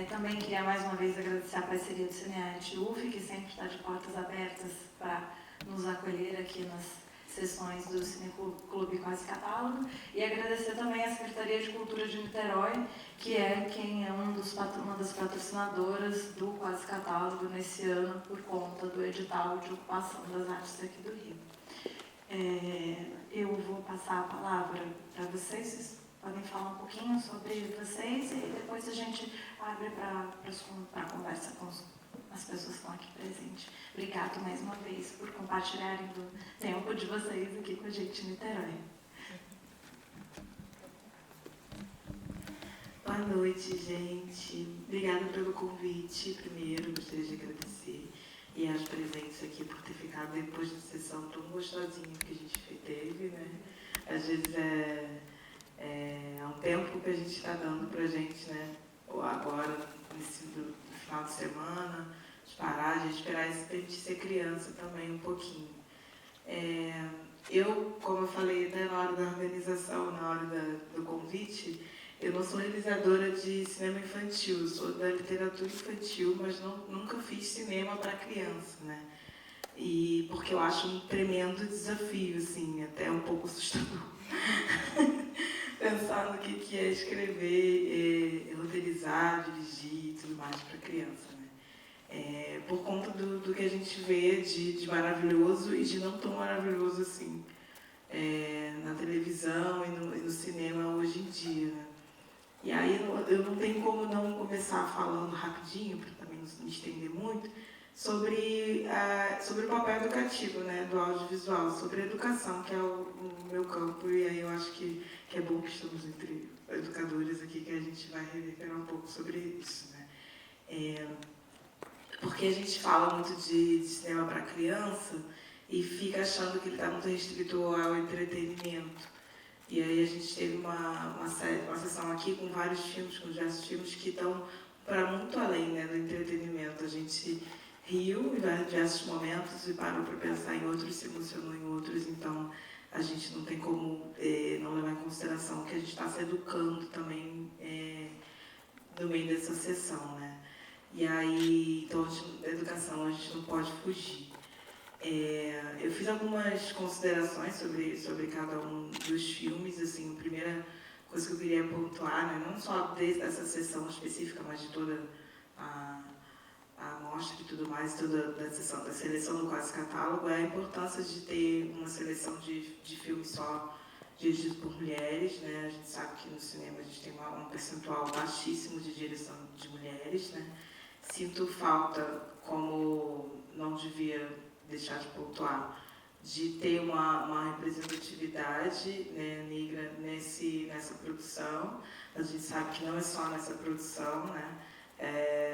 Também queria mais uma vez agradecer a parceria do Cinearte UF, que sempre está de portas abertas para nos acolher aqui nas sessões do Cineclube Quase Catálogo, e agradecer também à Secretaria de Cultura de Niterói, que é quem é uma das patrocinadoras do Quase Catálogo nesse ano, por conta do edital de ocupação das artes aqui do Rio. Eu vou passar a palavra para vocês podem falar um pouquinho sobre vocês e depois a gente abre para conversa com as pessoas que estão aqui presentes. Obrigado mais uma vez por compartilharem do tempo de vocês aqui com a gente em Niterói. Boa noite, gente. Obrigada pelo convite. Primeiro, gostaria de agradecer e aos presentes aqui por ter ficado depois da sessão tão gostosinha que a gente teve, né? Às vezes é um tempo que a gente está dando para a gente, né? Ou agora, no final de semana, de parar, de esperar esse tempo de ser criança também um pouquinho. Eu, como eu falei até na hora da organização, na hora do convite, eu não sou realizadora de cinema infantil, eu sou da literatura infantil, mas nunca fiz cinema para criança, né? E porque eu acho um tremendo desafio, assim, até um pouco assustador. Pensar no que é escrever, roteirizar, dirigir e tudo mais para criança, né? Por conta do que a gente vê de maravilhoso e de não tão maravilhoso assim na televisão e no cinema hoje em dia, né? E aí eu não tenho como não começar falando rapidinho, para também não me estender muito, sobre o papel educativo, né, do audiovisual, sobre a educação, que é o meu campo, e aí eu acho que é bom que estamos entre educadores aqui, que a gente vai reverberar um pouco sobre isso, né? Porque a gente fala muito de cinema para criança e fica achando que ele está muito restrito ao entretenimento. E aí a gente teve uma sessão aqui com vários filmes, com diversos filmes que estão para muito além, né, do entretenimento. A gente riu em diversos momentos e parou para pensar em outros, se emocionou em outros, então a gente não tem como não levar em consideração que a gente está se educando também no meio dessa sessão, né? E aí, então, a educação a gente não pode fugir. Eu fiz algumas considerações sobre cada um dos filmes, assim, a primeira coisa que eu queria pontuar, né, não só desde essa sessão específica, mas de toda a mostra e tudo mais, toda da seleção do Quase Catálogo, é a importância de ter uma seleção de filmes só dirigidos por mulheres, né? A gente sabe que no cinema a gente tem um percentual baixíssimo de direção de mulheres, né? Sinto falta, como não devia deixar de pontuar, de ter uma representatividade, né, negra nessa produção. A gente sabe que não é só nessa produção, né?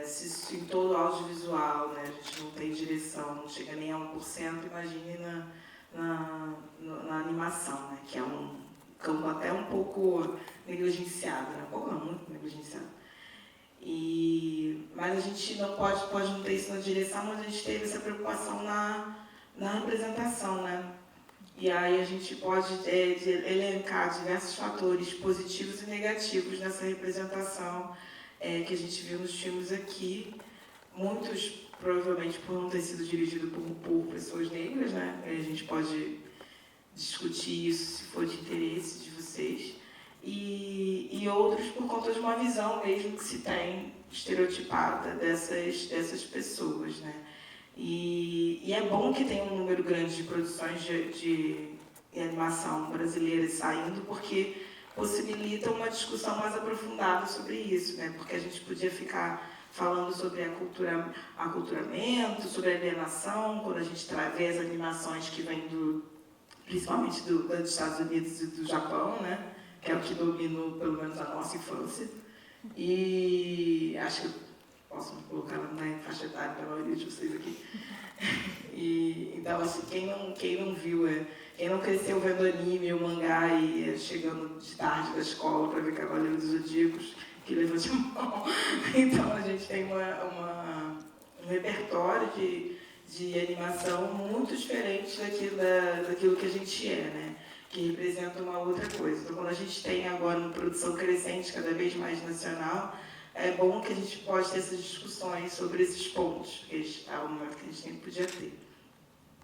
Se em todo o audiovisual, né, a gente não tem direção, não chega nem a 1%, imagine na animação, né, que é um campo até um pouco negligenciado, né? Ou não, muito negligenciado. Mas a gente não pode não ter isso na direção, mas a gente teve essa preocupação na representação, né? E aí a gente pode elencar diversos fatores positivos e negativos nessa representação que a gente viu nos filmes aqui. Muitos, provavelmente, por não ter sido dirigido por pessoas negras, né? A gente pode discutir isso se for de interesse de vocês. E outros por conta de uma visão mesmo que se tem estereotipada dessas pessoas, né? E é bom que tenha um número grande de produções de animação brasileira saindo, porque possibilita uma discussão mais aprofundada sobre isso, né? Porque a gente podia ficar falando sobre aculturamento, sobre alienação, quando a gente vê as animações que vêm principalmente dos Estados Unidos e do Japão, né? Que é o que dominou, pelo menos, a nossa infância. E acho que eu posso me colocar na faixa etária da maioria de vocês aqui. Então, assim, quem não viu, quem não cresceu vendo anime ou mangá e chegando de tarde da escola para ver Cavaleiro dos Zodíacos, que levante a mão. Então, a gente tem um repertório de animação muito diferente daquilo que a gente né? Que representa uma outra coisa. Então, quando a gente tem agora uma produção crescente, cada vez mais nacional, é bom que a gente pode ter essas discussões sobre esses pontos, porque é um momento que a gente nem podia ter.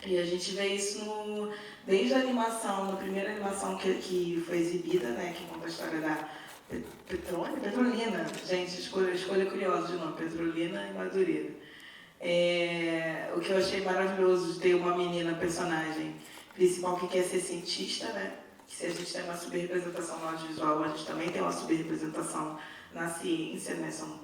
E a gente vê isso desde a animação, na primeira animação que foi exibida, né, que conta a história da Petrolina, gente, escolha curiosa de nome, Petrolina e Madureira. O que eu achei maravilhoso de ter uma menina personagem principal que quer ser cientista, né? Que se a gente tem uma subrepresentação no audiovisual, a gente também tem uma subrepresentação na ciência, né? São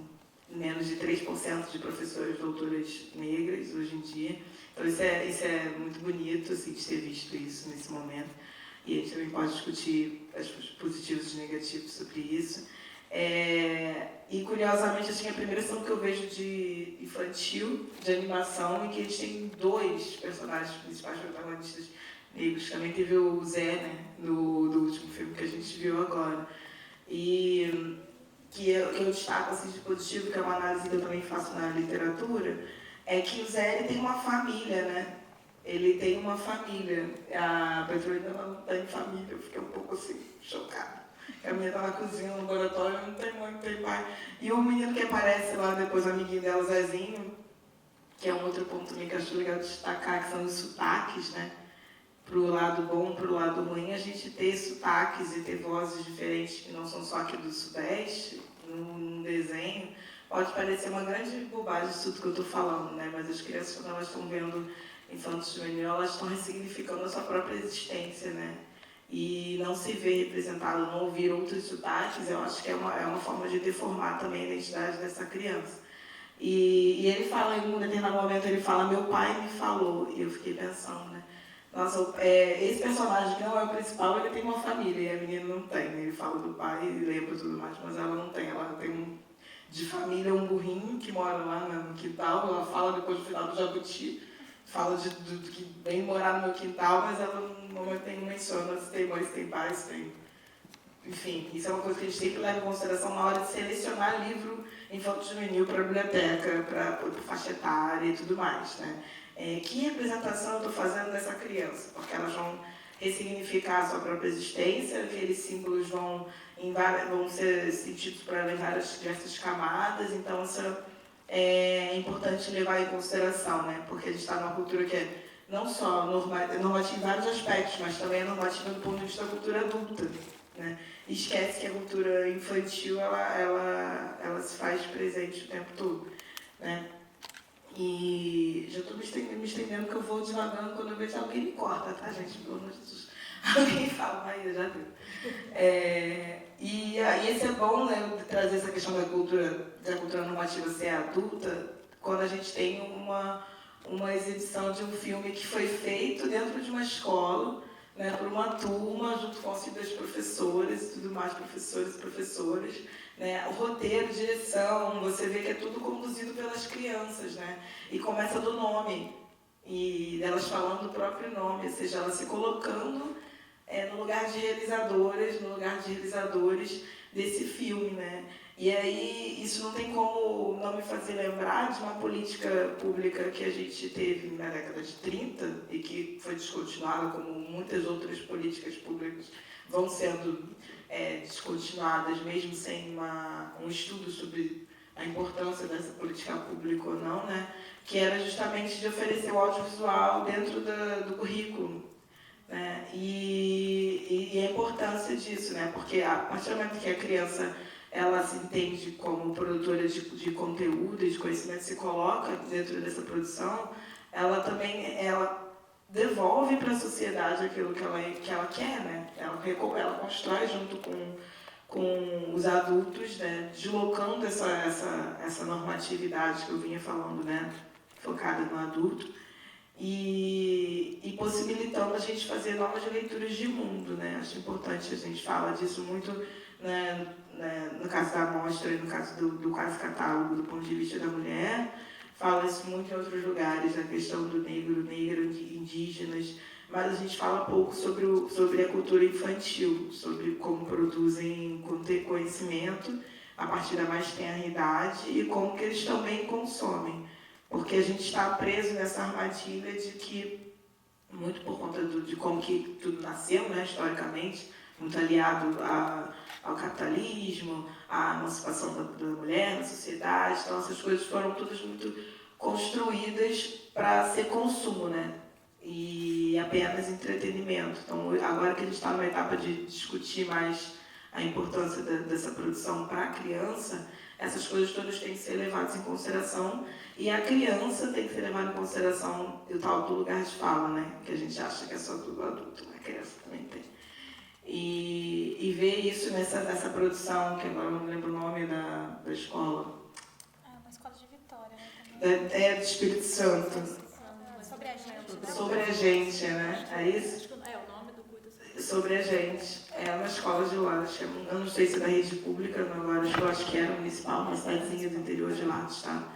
menos de 3% de professoras doutoras negras hoje em dia. Então isso é muito bonito, assim, de ter visto isso nesse momento. E a gente também pode discutir os positivos e negativos sobre isso. E, curiosamente, assim, a primeira ação que eu vejo de infantil, de animação, em que a gente tem 2 personagens principais protagonistas negros. Também teve o Zé, né, do último filme que a gente viu agora. E que eu destaco assim, de positivo, que é uma análise que eu também faço na literatura, é que o Zé ele tem uma família, né? Ele tem uma família. A Petrolina não tem família, eu fiquei um pouco assim, chocada. A menina está na cozinha, no laboratório, não tem mãe, não tem pai. E o menino que aparece lá depois, o amiguinho dela, o Zezinho, que é um outro ponto também que eu acho legal destacar, que são os sotaques, né? Para o lado bom, para o lado ruim, a gente ter sotaques e ter vozes diferentes que não são só aqui do Sudeste, num desenho, pode parecer uma grande bobagem isso tudo que eu estou falando, né? Mas as crianças, quando elas estão vendo Infanto Juvenil, elas estão ressignificando a sua própria existência, né? E não se ver representado, não ouvir outros sotaques, eu acho que é uma forma de deformar também a identidade dessa criança. E ele fala, em um determinado momento, ele fala, meu pai me falou, e eu fiquei pensando, né? Nossa, esse personagem que não é o principal, ele tem uma família, e a menina não tem, né? Ele fala do pai e lembra tudo mais, mas ela não tem, ela tem de família um burrinho que mora lá no quintal, ela fala depois do final do Jabuti, fala do que vem morar no meu quintal, mas ela no momento nenhum menciona se tem mãe, se tem pai, se tem... Enfim, isso é uma coisa que a gente tem que levar em consideração na hora de selecionar livro infanto-juvenil para a biblioteca, para faixa etária e tudo mais, né? Que representação eu estou fazendo dessa criança? Porque elas vão ressignificar a sua própria existência, aqueles símbolos vão ser sentidos para ela em várias diversas camadas, então isso é importante levar em consideração, né? Porque a gente está numa cultura que é não só normativa em vários aspectos, mas também é normativa do ponto de vista da cultura adulta, né? E esquece que a cultura infantil ela se faz presente o tempo todo, né? E já estou me estendendo que eu vou devagando, quando eu vejo alguém me corta, tá, gente? Pelo amor de Deus. Alguém fala, mas já deu. E esse é bom, né, trazer essa questão da cultura normativa ser adulta, quando a gente tem uma exibição de um filme que foi feito dentro de uma escola, né, por uma turma, junto com o auxílio das professoras e tudo mais, professores e professoras. Né? O roteiro, direção, você vê que é tudo conduzido pelas crianças, né? E começa do nome, e elas falando o próprio nome, ou seja, elas se colocando no lugar de realizadoras, no lugar de realizadores desse filme, né? E aí, isso não tem como não me fazer lembrar de uma política pública que a gente teve na década de 30 e que foi descontinuada, como muitas outras políticas públicas vão sendo descontinuadas, mesmo sem um estudo sobre a importância dessa política pública ou não, né? Que era justamente de oferecer o audiovisual dentro do currículo, né? E a importância disso, né? Porque a partir do momento que a criança ela se entende como produtora de conteúdo e de conhecimento, se coloca dentro dessa produção, ela devolve para a sociedade aquilo que ela quer, né? Ela constrói junto com os adultos, né? Deslocando essa normatividade que eu vinha falando, né? Focada no adulto, e possibilitando a gente fazer novas leituras de mundo, né? Acho importante a gente falar disso muito, né, no caso da amostra e no caso do quase catálogo do ponto de vista da mulher, fala isso muito em outros lugares, a questão do negro, indígenas, mas a gente fala pouco sobre a cultura infantil, sobre como produzem conhecimento a partir da mais tenra idade e como que eles também consomem. Porque a gente está preso nessa armadilha de que, muito por conta de como que tudo nasceu, né, historicamente, muito aliado ao capitalismo, à emancipação da mulher na sociedade. Então, essas coisas foram todas muito construídas para ser consumo, né? E apenas entretenimento. Então, agora que a gente está numa etapa de discutir mais a importância dessa produção para a criança, essas coisas todas têm que ser levadas em consideração, e a criança tem que ser levada em consideração, o tal do lugar de fala, né? Que a gente acha que é só do adulto, mas a criança também tem. E ver isso nessa produção, que agora eu não lembro o nome da escola. É uma escola de Vitória, né? É do Espírito Santo. Sobre a gente. Sobre a gente, né? É isso? É, o nome do curso. Sobre a gente. É uma escola de lá, eu não sei se é da rede pública, agora eu acho que era municipal, uma cidadezinha do interior de lá, tá?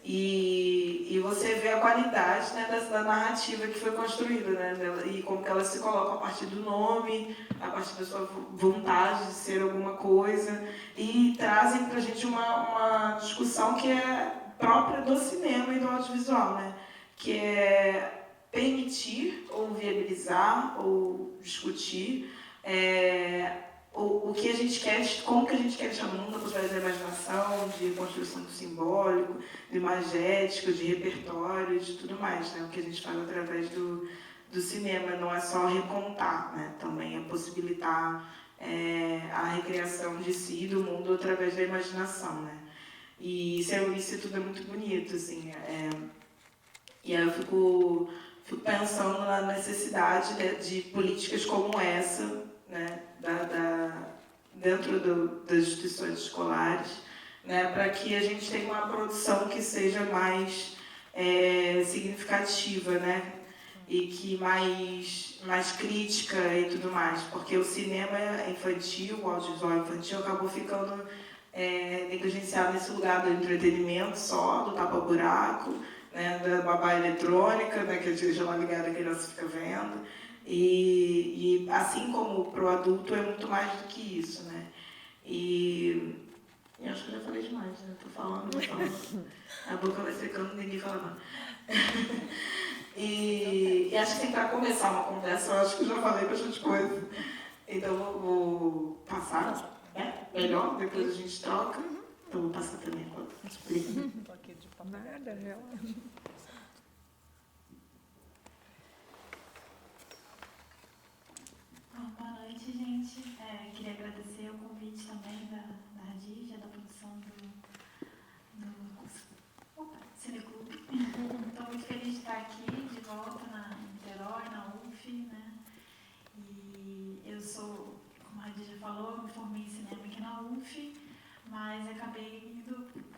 E você vê a qualidade, né, da narrativa que foi construída, né, e como que ela se coloca a partir do nome, a partir da sua vontade de ser alguma coisa, e trazem para a gente uma discussão que é própria do cinema e do audiovisual, né, que é permitir ou viabilizar ou discutir o que a gente quer, como que a gente quer chamar o mundo através da imaginação, de construção do simbólico, do imagético, de repertório, de tudo mais, né? O que a gente faz através do cinema não é só recontar, né? Também é possibilitar a recriação de si, do mundo, através da imaginação, né? E isso tudo é muito bonito, assim. E aí eu fico pensando na necessidade de políticas como essa, né, dentro das instituições escolares, né, para que a gente tenha uma produção que seja mais significativa, né, e que mais crítica e tudo mais, porque o cinema infantil, o audiovisual infantil acabou ficando negligenciado nesse lugar do entretenimento só, do tapa-buraco, né, da babá eletrônica, né, que a gente já ligada a criança fica vendo. E assim como para o adulto é muito mais do que isso, né? E acho que eu já falei demais, né? Estou falando, a boca vai secando, ninguém fala nada. E acho que para começar uma conversa, eu acho que eu já falei bastante coisa. Então eu vou passar, né? Melhor, depois a gente troca. Então vou passar também enquanto explica. Nada, relaxa. Boa noite, gente. Queria agradecer o convite também da Radija, da produção do Cineclube. Estou muito feliz de estar aqui, de volta em Niterói, na UF, né? E eu sou, como a Radija falou, eu me formei em cinema aqui na UF, mas acabei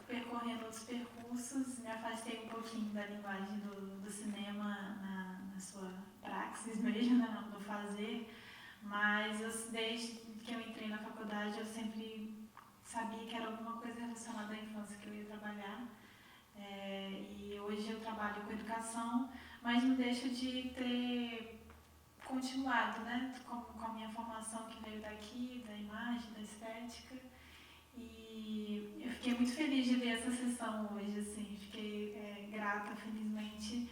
percorrendo outros percursos, me afastei um pouquinho da linguagem do cinema na sua praxis mesmo, né, no fazer, mas desde que eu entrei na faculdade eu sempre sabia que era alguma coisa relacionada à infância que eu ia trabalhar, e hoje eu trabalho com educação, mas não deixo de ter continuado, né, com a minha formação que veio daqui, da imagem, da estética. E eu fiquei muito feliz de ver essa sessão hoje, assim, fiquei grata, felizmente.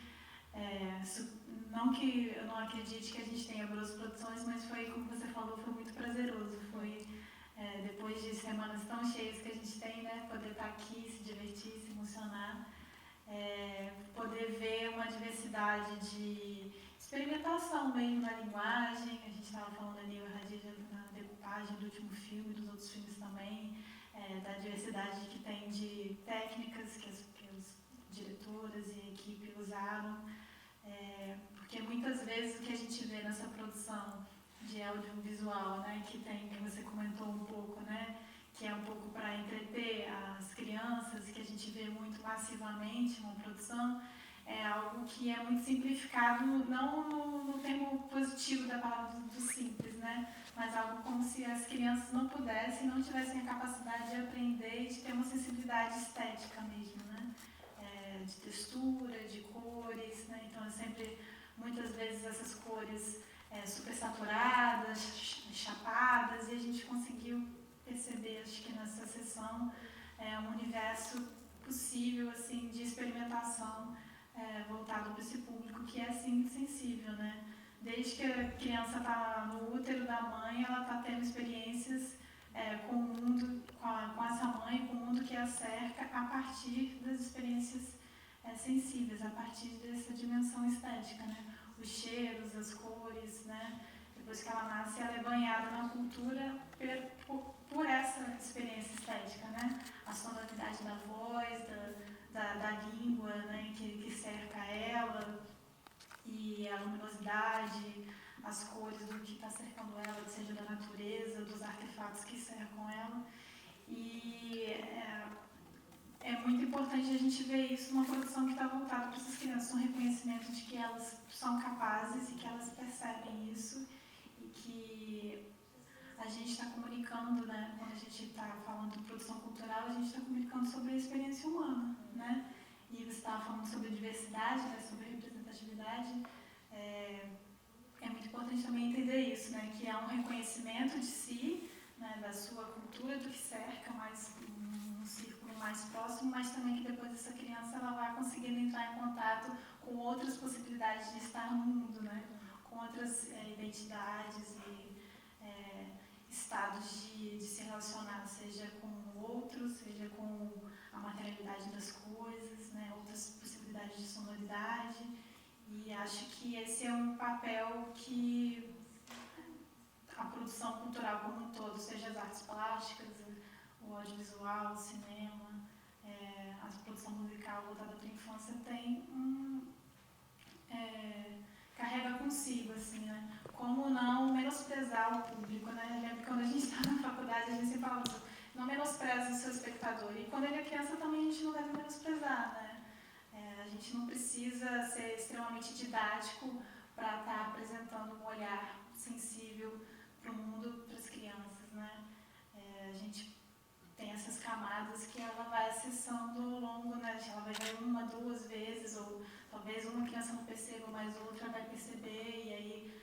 Não que eu não acredite que a gente tenha boas produções, mas foi, como você falou, foi muito prazeroso. Foi depois de semanas tão cheias que a gente tem, né, poder estar aqui, se divertir, se emocionar, poder ver uma diversidade de experimentação mesmo na linguagem. A gente estava falando ali, a Radija, na decupagem do último filme, dos outros filmes também, da diversidade que tem de técnicas que as diretoras e a equipe usaram, porque muitas vezes o que a gente vê nessa produção de audiovisual, né, que você comentou um pouco, né, que é um pouco para entreter as crianças, que a gente vê muito massivamente uma produção, é algo que é muito simplificado, não no termo positivo da palavra do simples, né? Mas algo como se as crianças não pudessem, não tivessem a capacidade de aprender e de ter uma sensibilidade estética mesmo, né? De textura, de cores, né? Então é sempre, muitas vezes, essas cores super saturadas, chapadas, e a gente conseguiu perceber, acho que nessa sessão, um universo possível, assim, de experimentação voltado para esse público que é, assim, sensível, né? Desde que a criança está no útero da mãe, ela está tendo experiências com o mundo, com essa mãe, com o mundo que a cerca, a partir das experiências sensíveis, a partir dessa dimensão estética, né? Os cheiros, as cores, né? Depois que ela nasce, ela é banhada na cultura por essa experiência estética, né? A sonoridade da voz, da língua, né? que cerca ela, e a luminosidade, as cores do que está cercando ela, seja da natureza, dos artefatos que cercam ela. E é muito importante a gente ver isso numa produção que está voltada para essas crianças, um reconhecimento de que elas são capazes e que elas percebem isso e que a gente está comunicando, né, quando a gente está falando de produção cultural, a gente está comunicando sobre a experiência humana, né? E você estava falando sobre diversidade, né, sobre representatividade. É muito importante também entender isso, né, que há um reconhecimento de si, né, da sua cultura, do que cerca, mais um círculo mais próximo, mas também que depois essa criança ela vai conseguindo entrar em contato com outras possibilidades de estar no mundo, né, com outras identidades e estados de se relacionar, seja com o outro, seja com a materialidade das coisas, né, outras possibilidades de sonoridade. E acho que esse é um papel que a produção cultural como um todo, seja as artes plásticas, o audiovisual, o cinema, a produção musical voltada para a infância, carrega consigo, assim, né? Como não menosprezar o público, né? Eu lembro que quando a gente está na faculdade, a gente sempre fala isso, não menospreza o seu espectador. E quando ele é criança também a gente não deve menosprezar, né? A gente não precisa ser extremamente didático para estar apresentando um olhar sensível para o mundo, para as crianças, né? A gente tem essas camadas que ela vai acessando ao longo, né? Ela vai ver uma, duas vezes, ou talvez uma criança não perceba, mas outra vai perceber, e aí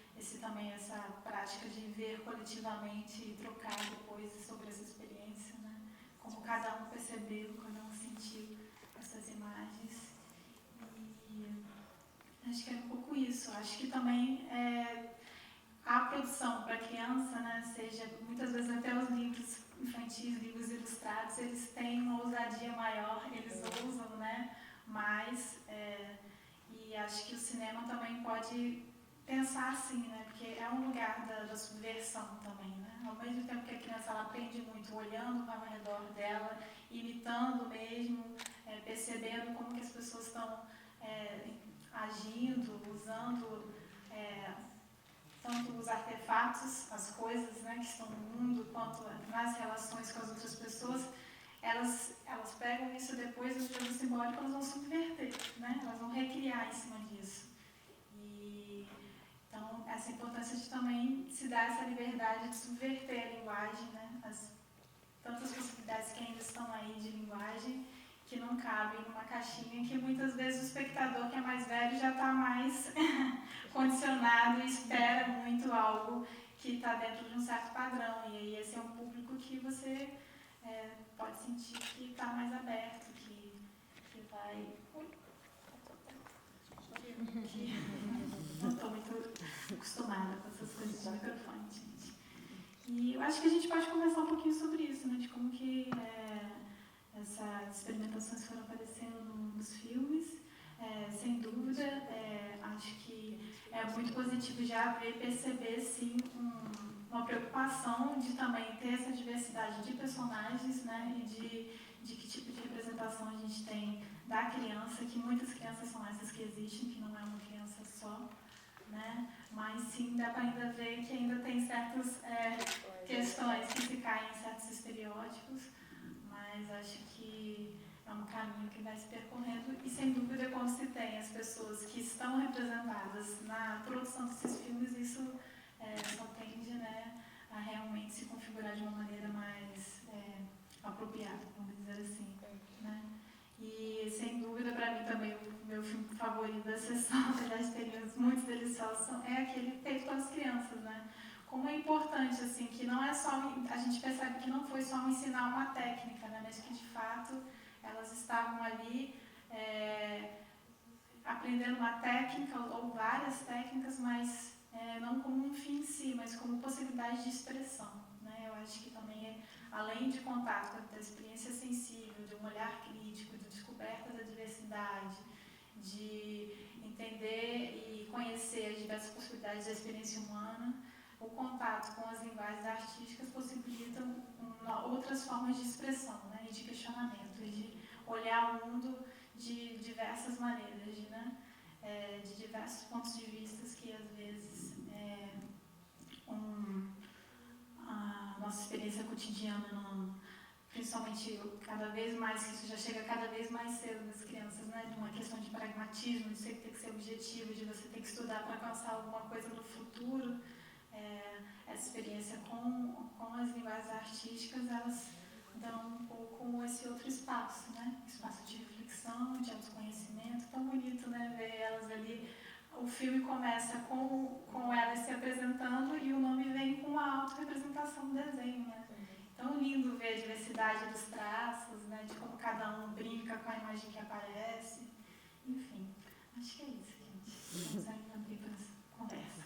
essa prática de ver coletivamente e trocar depois sobre essa experiência, né? Como cada um percebeu, cada um sentiu essas imagens. E acho que é um pouco isso. Acho que também a produção para criança, né, seja muitas vezes até os livros infantis, livros ilustrados, eles têm uma ousadia maior, eles ousam, né, mais, e acho que o cinema também pode pensar assim, né, porque é um lugar da subversão também, né, ao mesmo tempo que a criança ela aprende muito olhando ao redor dela, imitando mesmo, percebendo como que as pessoas estão agindo, usando tanto os artefatos, as coisas, né, que estão no mundo, quanto nas relações com as outras pessoas, elas pegam isso depois, o jogo simbólico, elas vão subverter, né, elas vão recriar em cima disso. E, então, essa importância de também se dar essa liberdade de subverter a linguagem, né, tantas possibilidades que ainda estão aí de linguagem, que não cabem numa caixinha, que muitas vezes o espectador que é mais velho já está mais condicionado e espera muito algo que está dentro de um certo padrão. E aí esse é um público que você pode sentir que está mais aberto, que vai... não estou muito acostumada com essas coisas de microfone, gente. E eu acho que a gente pode conversar um pouquinho sobre isso, né, de como que essas experimentações foram aparecendo nos filmes. Sem dúvida, acho que é muito positivo já perceber, sim, uma preocupação de também ter essa diversidade de personagens, né, e de que tipo de representação a gente tem da criança, que muitas crianças são essas que existem, que não é uma criança só, né, mas sim dá para ainda ver que ainda tem certas questões que se caem em certos estereótipos, mas acho que é um caminho que vai se percorrendo e, sem dúvida, quando se tem as pessoas que estão representadas na produção desses filmes, isso só tende, né, a realmente se configurar de uma maneira mais apropriada, vamos dizer assim, né? E, sem dúvida, para mim também, o meu filme favorito da sessão, aliás, tem muitos deliciosos, é aquele feito pelas crianças, né? Como é importante, assim, que não é só... A gente percebe que não foi só ensinar uma técnica, né? Mas que, de fato, elas estavam ali aprendendo uma técnica ou várias técnicas, mas não como um fim em si, mas como possibilidade de expressão, né? Eu acho que também, além de contato da experiência sensível, de um olhar crítico, de descoberta da diversidade, de entender e conhecer as diversas possibilidades da experiência humana, o contato com as linguagens artísticas possibilitam outras formas de expressão, né, e de questionamento, e de olhar o mundo de diversas maneiras, de diversos pontos de vista que, às vezes, a nossa experiência cotidiana, principalmente cada vez mais, que isso já chega cada vez mais cedo nas crianças, né, de uma questão de pragmatismo, de você ter que ser objetivo, de você ter que estudar para alcançar alguma coisa no futuro. Essa experiência com as linguagens artísticas, elas dão um pouco esse outro espaço, né? Espaço de reflexão, de autoconhecimento. Tão bonito, né? Ver elas ali. O filme começa com elas se apresentando e o nome vem com a autorrepresentação do desenho, né? Tão lindo ver a diversidade dos traços, né? De como cada um brinca com a imagem que aparece. Enfim, acho que é isso, gente. Vamos aí abrir para essa conversa.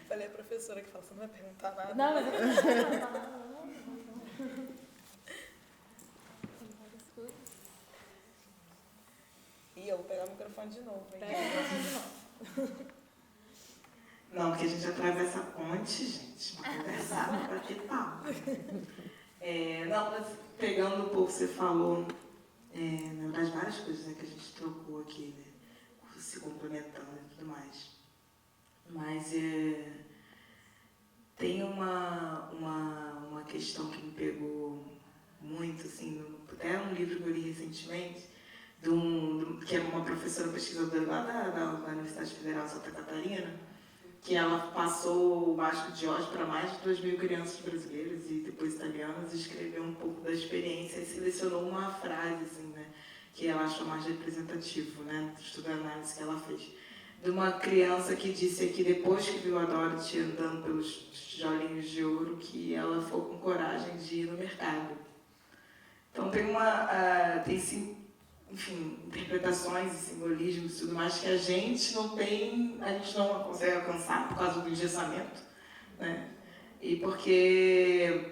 Falei a professora que fala, você não vai perguntar nada. Não, mas E eu vou pegar o microfone de novo. Não, porque a gente atravessa a ponte, gente, uma conversada para que tal. Não, mas pegando um pouco, você falou das várias coisas, né, que a gente trocou aqui, né, se complementando e tudo mais. Mas tem uma questão que me pegou muito, assim, até um livro que eu li recentemente, que é uma professora pesquisadora lá da Universidade Federal de Santa Catarina, que ela passou o Mágico de Oz para mais de 2.000 crianças brasileiras e depois italianas, e escreveu um pouco da experiência e selecionou uma frase, assim, né, que ela achou mais representativo, né, do estudo de análise que ela fez, de uma criança que disse que depois que viu a Dorothy andando pelos tijolinhos de ouro, que ela foi com coragem de ir no mercado. Então tem enfim, interpretações e simbolismos e tudo mais que a gente não consegue alcançar por causa do engessamento, né? E porque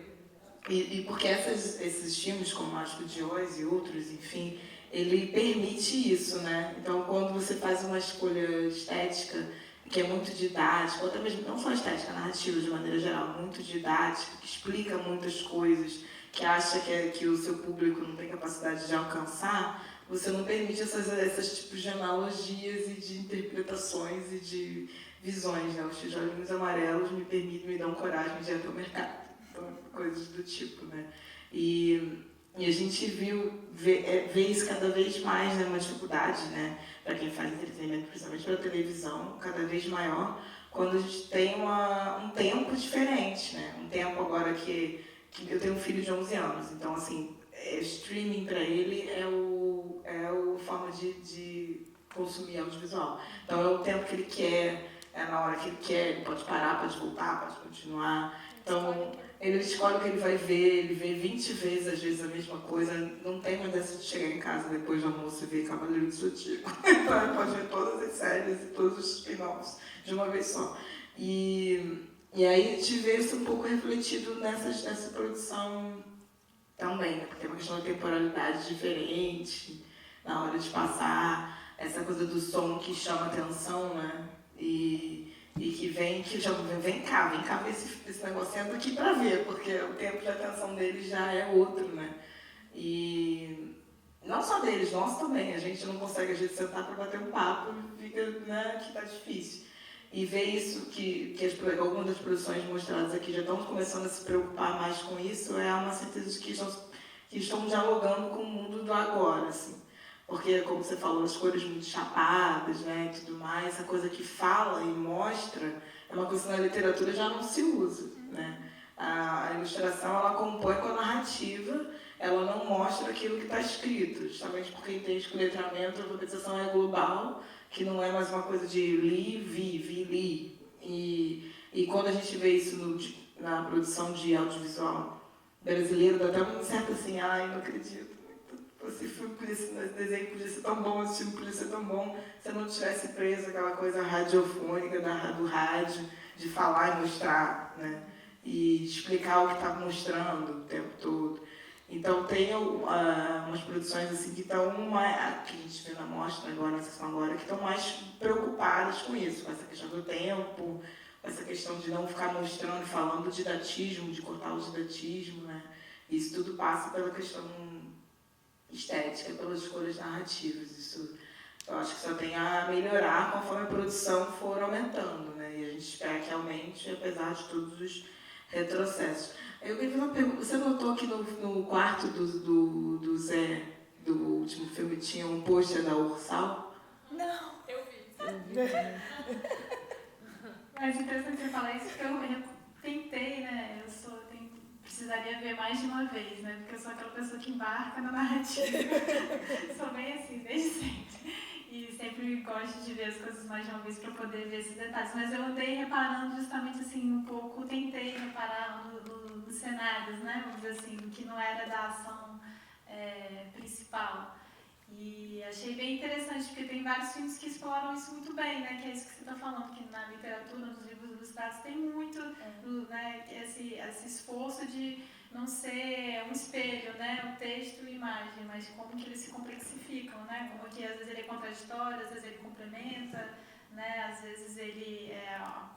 esses filmes como Mágico de Oz e outros, enfim, ele permite isso, né? Então, quando você faz uma escolha estética que é muito didática, ou até mesmo não só estética, narrativa de maneira geral, muito didática, que explica muitas coisas, que acha que o seu público não tem capacidade de alcançar, você não permite esses tipos de analogias e de interpretações e de visões, né? Os tijolinhos amarelos me dão coragem de ir até o mercado. Então, coisas do tipo, né? E a gente vê isso cada vez mais, né? Uma dificuldade, né? Para quem faz entretenimento, principalmente para a televisão, cada vez maior, quando a gente tem um tempo diferente, né? Um tempo agora que eu tenho um filho de 11 anos, então, assim, streaming para ele é a forma de consumir audiovisual. Então, é o tempo que ele quer, é na hora que ele quer, ele pode parar, pode voltar, pode continuar. Então, ele escolhe o que ele vai ver, ele vê 20 vezes, às vezes, a mesma coisa. Não tem mais dessa de chegar em casa depois do almoço e ver Cavaleiro do Zodíaco. Então, ele pode ver todas as séries e todos os spin-offs de uma vez só. E aí, a gente vê isso um pouco refletido nessa produção também, né? Porque tem uma questão de temporalidade diferente, na hora de passar, essa coisa do som que chama atenção, né? E que vem cá ver esse negocinho aqui pra ver, porque o tempo de atenção deles já é outro, né? E não só deles, nós também, a gente não consegue às vezes sentar para bater um papo, fica, né, que tá difícil. E ver isso, que algumas das produções mostradas aqui já estão começando a se preocupar mais com isso, é uma certeza de que estão dialogando com o mundo do agora, assim. Porque, como você falou, as cores muito chapadas, né, e tudo mais, a coisa que fala e mostra é uma coisa que na literatura já não se usa, né? A ilustração, ela compõe com a narrativa, ela não mostra aquilo que está escrito, justamente porque entende que o letramento, a alfabetização é global, que não é mais uma coisa de li, vi, li. E quando a gente vê isso na produção de audiovisual brasileiro, dá até um certo assim, ai, não acredito. Esse filme podia ser, esse desenho podia ser tão bom, esse filme podia ser tão bom, se eu não tivesse preso aquela coisa radiofônica do rádio, de falar e mostrar, né? E explicar o que está mostrando o tempo todo. Então tem umas produções assim que estão que a gente vê na mostra agora, na sessão agora, que estão mais preocupadas com isso, com essa questão do tempo, com essa questão de não ficar mostrando, falando de didatismo, de cortar o didatismo, né? Isso tudo passa pela questão estética, pelas escolhas narrativas. Isso eu acho que só tem a melhorar conforme a produção for aumentando, né? E a gente espera que aumente, apesar de todos os retrocessos. Eu queria fazer uma pergunta. Você notou que no quarto do Zé, do último filme, tinha um pôster da Ursal? Não, eu vi. Mas interessante você falar isso, porque eu tentei, né? Precisaria ver mais de uma vez, né? Porque eu sou aquela pessoa que embarca na narrativa. Sou bem assim, desde sempre. E sempre gosto de ver as coisas mais de uma vez para poder ver esses detalhes. Mas eu andei reparando justamente assim, um pouco, tentei reparar nos cenários, né? Vamos dizer assim, do que não era da ação principal. E achei bem interessante, porque tem vários filmes que exploram isso muito bem, né? Que é isso que você está falando, que na literatura, nos livros ilustrados, tem muito né, esse esforço de não ser um espelho, né? Um texto e imagem, mas como que eles se complexificam, né? Como que às vezes ele é contraditório, às vezes ele complementa, né? Às vezes ele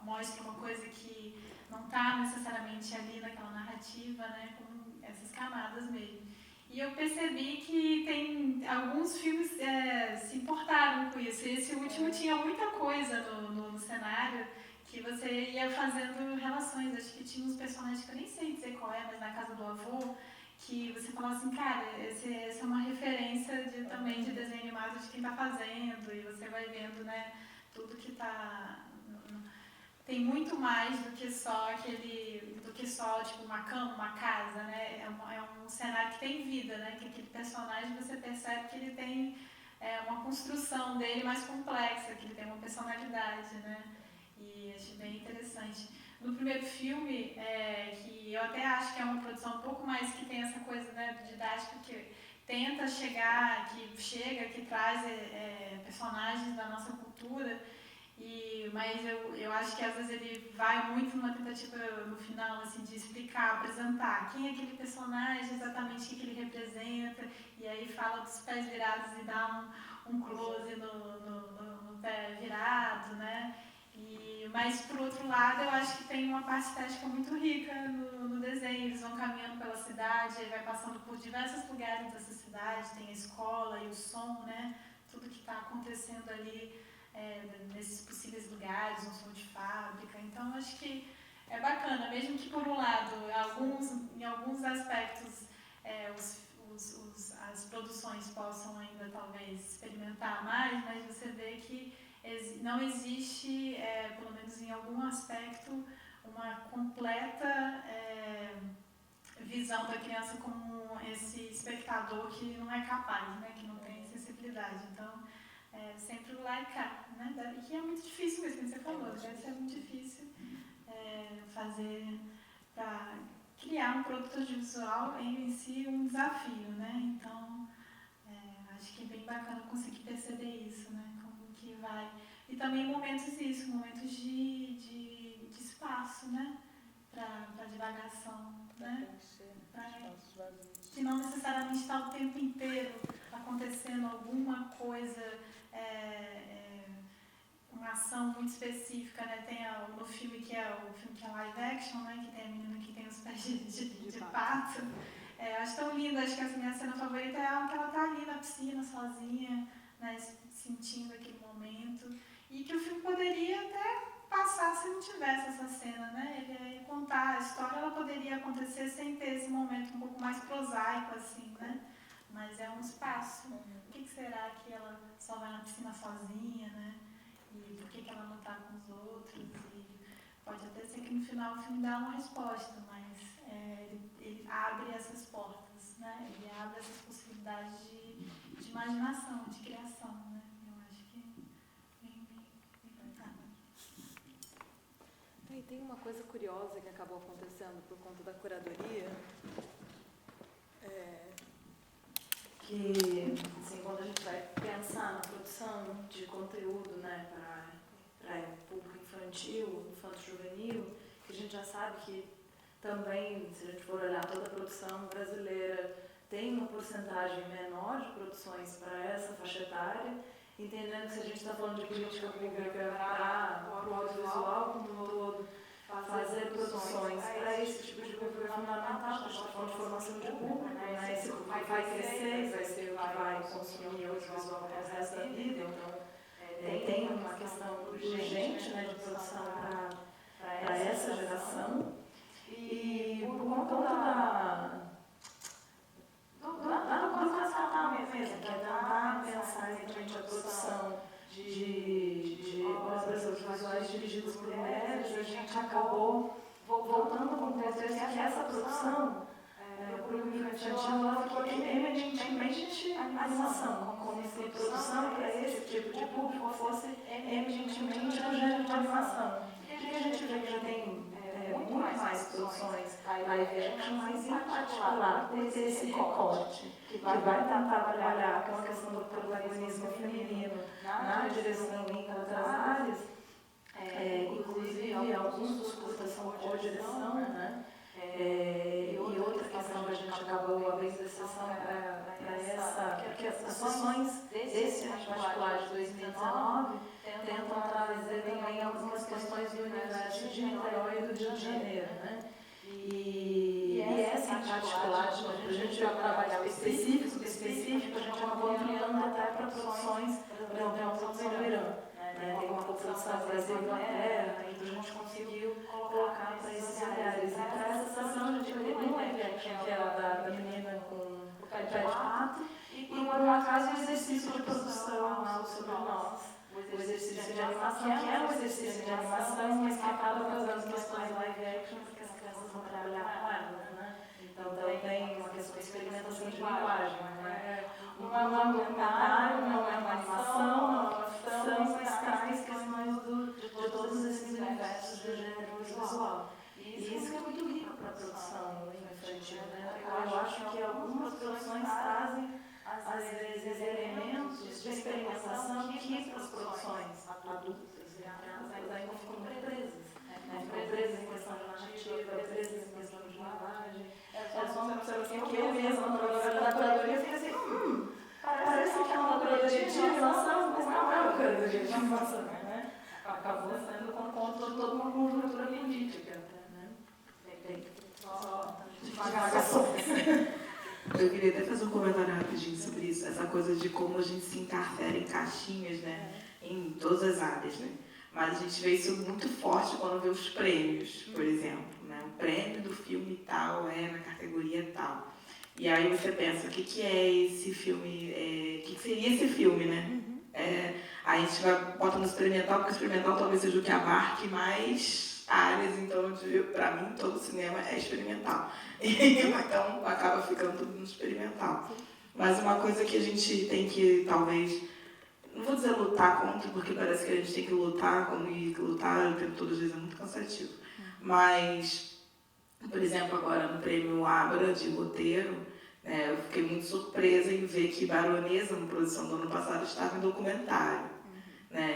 mostra uma coisa que não está necessariamente ali naquela narrativa, né? Como essas camadas mesmo. E eu percebi que tem alguns filmes se importaram com isso. Esse último tinha muita coisa no cenário que você ia fazendo relações. Acho que tinha uns personagens que eu nem sei dizer qual é, mas na casa do avô, que você falava assim, cara, essa é uma referência também de desenho animado de quem está fazendo, e você vai vendo, né, tudo que está... Tem muito mais do que só tipo uma cama, uma casa, né? É um cenário que tem vida, né? Que aquele personagem você percebe que ele tem uma construção dele mais complexa, que ele tem uma personalidade, né? E achei bem interessante. No primeiro filme, que eu até acho que é uma produção um pouco mais que tem essa coisa, né, didática, que tenta chegar, que traz personagens da nossa cultura. Mas eu acho que às vezes ele vai muito numa tentativa no final assim, de explicar, apresentar quem é aquele personagem, exatamente o que ele representa, e aí fala dos pés virados e dá um close no pé virado, né? Mas por outro lado eu acho que tem uma parte estética muito rica no desenho. Eles vão caminhando pela cidade, vai passando por diversos lugares dessa cidade, tem a escola e o som, né? Tudo que está acontecendo ali. Nesses possíveis lugares, um som de fábrica. Então, acho que é bacana, mesmo que, por um lado, em alguns aspectos, as produções possam ainda, talvez, experimentar mais, mas você vê que não existe, pelo menos em algum aspecto, uma completa visão da criança como esse espectador que não é capaz, né, que não tem sensibilidade. Então, sempre o lá e cá, né? E que é muito difícil mesmo, como você falou, deve ser muito difícil fazer para criar um produto audiovisual em si um desafio, né? Então, acho que é bem bacana conseguir perceber isso, né? Como que vai... E também momentos de espaço, né? Para divagação, né? Que não necessariamente está o tempo inteiro acontecendo alguma coisa, uma ação muito específica, né? Tem no filme que é live action, né? Que tem a menina que tem os pés de pato. Acho tão linda, acho que a minha cena favorita é a que ela tá ali na piscina sozinha, né? Sentindo aquele momento. E que o filme poderia até passar se não tivesse essa cena, né? Ele ia contar a história, ela poderia acontecer sem ter esse momento um pouco mais prosaico, assim, né? Mas é um espaço. Por que será que ela só vai na piscina sozinha, né? E por que ela não está com os outros? E pode até ser que no final o filme dá uma resposta, mas ele abre essas portas, né? Ele abre essas possibilidades de imaginação, de criação, né? Eu acho que é bem bacana. tem uma coisa curiosa que acabou acontecendo por conta da curadoria. Que, assim, quando a gente vai pensar na produção de conteúdo, né, para público infantil, infanto-juvenil, que a gente já sabe que também, se a gente for olhar toda a produção brasileira, tem uma porcentagem menor de produções para essa faixa etária, entendendo que se a gente está falando de política pública para o audiovisual como um todo, fazer produções para esse tipo de público é fundamental, porque a gente está falando de formação de público, né? Esse público vai crescer, vai ser o que vai consumir audiovisual para o resto da vida, então tem uma questão urgente, né, de produção para essa geração. E por conta do capital mesmo, que é tentar pensar exatamente a produção de obras audiovisuais dirigidas por mulheres, a gente acabou voltando com o contexto que essa produção, o público infantil, ela ficou eminentemente animação, como se a produção para esse tipo de público fosse eminentemente do gênero de animação. E a gente vê que já tem muito mais produções live action, mas em particular por ter esse recorte, que vai tentar trabalhar com a questão do protagonismo feminino na direção e em outras áreas, inclusive alguns dos curtas são co-direção, né? E outra questão que a gente acabou abrindo exceção para essa, porque as sessões desse ano particular de 2019 tentam trazer também algumas questões do universo de Niterói e do Rio de Janeiro, né? E essa em particular, a gente vai trabalhar o específico, a gente acabou ampliando até para produções, por exemplo, uma produção do Irã, né? Tem uma produção Brasil-Inglaterra, então a gente conseguiu colocar para esses olhares. E para essa sessão a gente teve um live action, que era da menina com o pé de pato, e por um acaso o exercício de produção Algo Sobre Nós. O exercício de animação, que é um exercício de animação, mas que acaba trazendo questões live action, porque as crianças vão trabalhar com elas, né? Então tem uma questão de experimentação de linguagem, né? Não é um documentário, não é uma animação, não é uma ficção, mas traz questões de todos esses universos do gênero audiovisual. E isso é muito rico para a produção infantil, né? Eu acho que algumas produções trazem às vezes, elementos de experimentação que para as produções adultas, elas ainda ficam presas. Ficam presas em questão de narrativa, presas em questão de linguagem. Elas vão observar assim, que eu mesma, na curadoria, fico assim, parece que é uma curadoria de animação, mas não é uma curadoria de animação, né? Acabou sendo com conta de toda uma conjuntura política, né? Só divagações. Eu queria até fazer um comentário rapidinho sobre isso, essa coisa de como a gente se encarcera em caixinhas, né, em todas as áreas, né? Mas a gente vê isso muito forte quando vê os prêmios, por exemplo, né? O prêmio do filme tal é na categoria tal. E aí você pensa, o que é esse filme, o que seria esse filme, né? Aí a gente bota no experimental, porque o experimental talvez seja o que abarque mais áreas, então, para mim, todo cinema é experimental. Então, acaba ficando tudo no experimental. Mas uma coisa que a gente tem que, talvez, não vou dizer lutar contra, porque parece que a gente tem que lutar, e lutar o tempo todo, às vezes, é muito cansativo. Mas, por exemplo, agora no prêmio Abra de roteiro, eu fiquei muito surpresa em ver que Baronesa, na produção do ano passado, estava em documentário.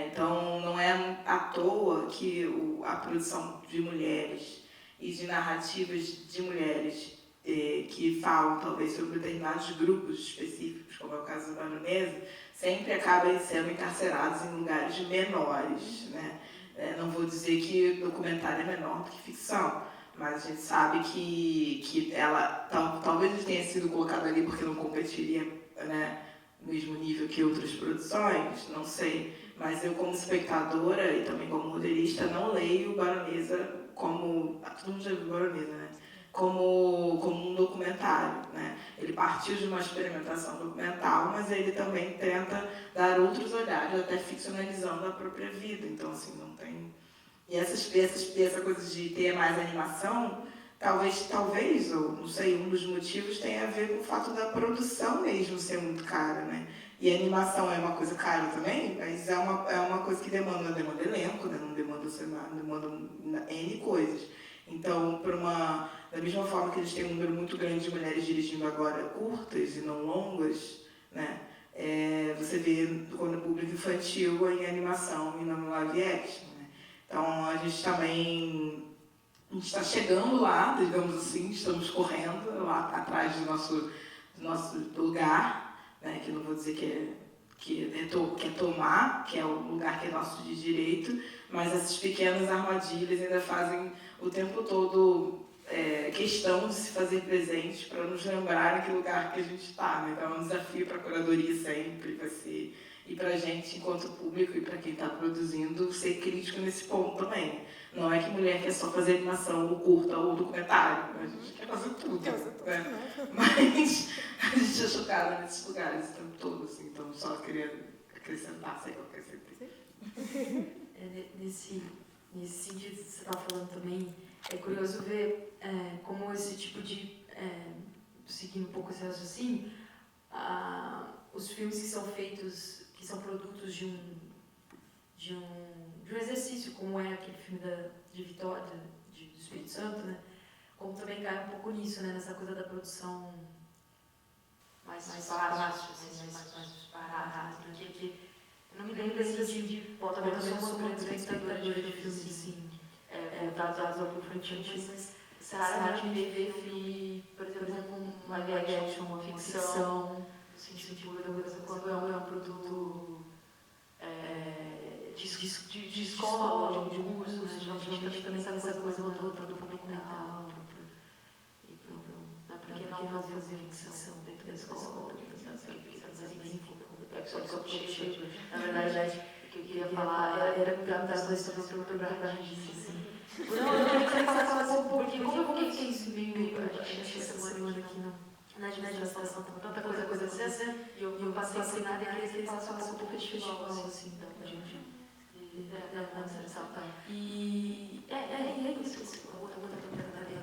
Então, não é à toa que a produção de mulheres e de narrativas de mulheres que falam, talvez, sobre determinados grupos específicos, como é o caso da Baronesa, sempre acabam sendo encarcerados em lugares menores. Não vou dizer que documentário é menor do que ficção, mas a gente sabe que ela talvez tenha sido colocada ali porque não competiria, no mesmo nível que outras produções, não sei. Mas eu, como espectadora e também como roteirista, não leio Baronesa como... Todo mundo já viu Baronesa, né? Como um documentário, né? Ele partiu de uma experimentação documental, mas ele também tenta dar outros olhares, até ficcionalizando a própria vida. Então, assim, não tem... E essa coisa de ter mais animação, talvez, ou não sei, um dos motivos tem a ver com o fato da produção mesmo ser muito cara, né? E a animação é uma coisa cara também, mas é uma coisa que demanda elenco, né? Não demanda cenário, demanda N coisas. Então, da mesma forma que a gente tem um número muito grande de mulheres dirigindo agora curtas e não longas, né? Você vê quando o público infantil em animação e não live action, né? Então, a gente está chegando lá, digamos assim, estamos correndo lá atrás do nosso lugar, né? Que não vou dizer que é tomar, que é o lugar que é nosso de direito, mas essas pequenas armadilhas ainda fazem o tempo todo questão de se fazer presente para nos lembrar que lugar que a gente está, né? Então é um desafio para a curadoria sempre, vai ser, e para a gente, enquanto público, e para quem está produzindo, ser crítico nesse ponto também. Não é que mulher quer só fazer animação, ou curta, ou documentário, a gente quer fazer tudo, né? Mas a gente é chocada nesses lugares o tempo todo, assim, então só queria acrescentar, sei que eu acrescentei. Nesse sentido que você está falando também, é curioso ver como esse tipo de, seguindo um pouco esse raciocínio, os filmes que são feitos, que são produtos de um exercício, como é aquele filme de Vitória, do Espírito Santo, né? Como também cai um pouco nisso, né? Nessa coisa da produção mais fácil, assim, mais barata, porque eu não me lembro assim, de talvez eu sou uma grande espectadora de filmes assim, dados ao público infantil, mas raramente me vê filme, por exemplo, uma live action, uma ficção, no sentido de quando é um produto de escola, de curso, né? Geralmente também sabe essa coisa toda do documental, para quem não fazer ficção dentro da escola, na verdade, o que eu queria falar era perguntar sobre a fotografia, assim. Não, eu queria falar um pouco, porque como eu fiquei isso meio, a gente essa semana aqui na administração, tanta coisa acontecendo, e eu passei sem nada e queria que ele falasse um pouco de festival, assim, da administração. E é isso, eu vou tentar ver.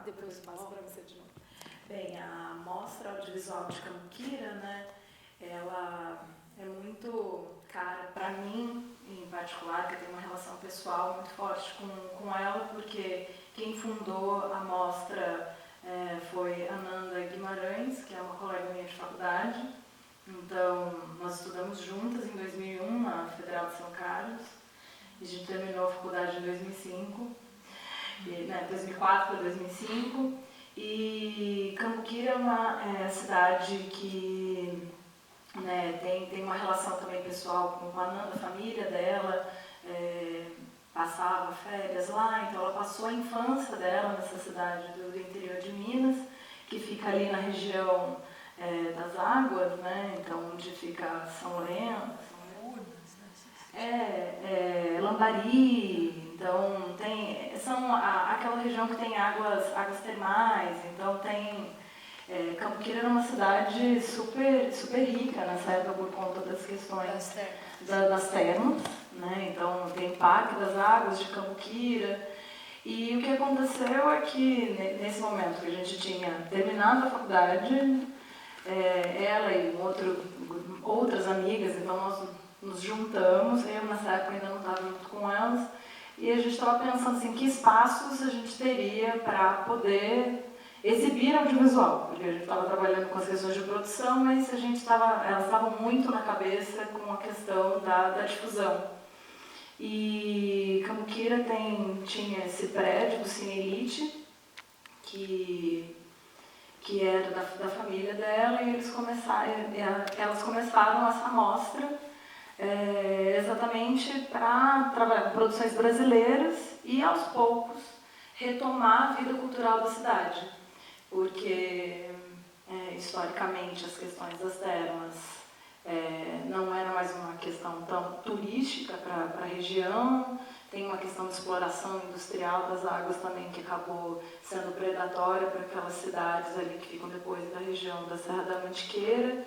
Depois eu passo para você de novo. Bem, a Mostra Audiovisual de Cambuquira, né, ela é muito cara para mim, em particular, que eu tenho uma relação pessoal muito forte com ela, porque quem fundou a mostra foi Ananda Guimarães, que é uma colega minha de faculdade. Então, nós estudamos juntas em 2001 na Federal de São Carlos, e a gente terminou a faculdade em 2005, 2004 para 2005. E Cambuquira é uma cidade que tem uma relação também pessoal com a Ananda, a família dela, passava férias lá, então ela passou a infância dela nessa cidade do interior de Minas, que fica ali na região das Águas, né? Então onde fica São Lourenço, Lambari, então são aquela região que tem águas termais, então tem Cambuquira era uma cidade super, super rica nessa época por conta das questões das termas, né? Então tem o Parque das Águas de Cambuquira. E o que aconteceu é que nesse momento que a gente tinha terminado a faculdade, ela e outras amigas, então nós nos juntamos, eu nessa época ainda não estava junto com elas, e a gente estava pensando assim, que espaços a gente teria para poder exibir audiovisual, porque a gente estava trabalhando com as questões de produção, mas elas estavam muito na cabeça com a questão da difusão. E Cambuquira tinha esse prédio do Cine Elite, que era da família dela, e elas começaram essa mostra exatamente para trabalhar com produções brasileiras e, aos poucos, retomar a vida cultural da cidade. Porque, historicamente, as questões das termas não era mais uma questão tão turística para a região, tem uma questão de exploração industrial das águas também, que acabou sendo predatória para aquelas cidades ali que ficam depois da região da Serra da Mantiqueira.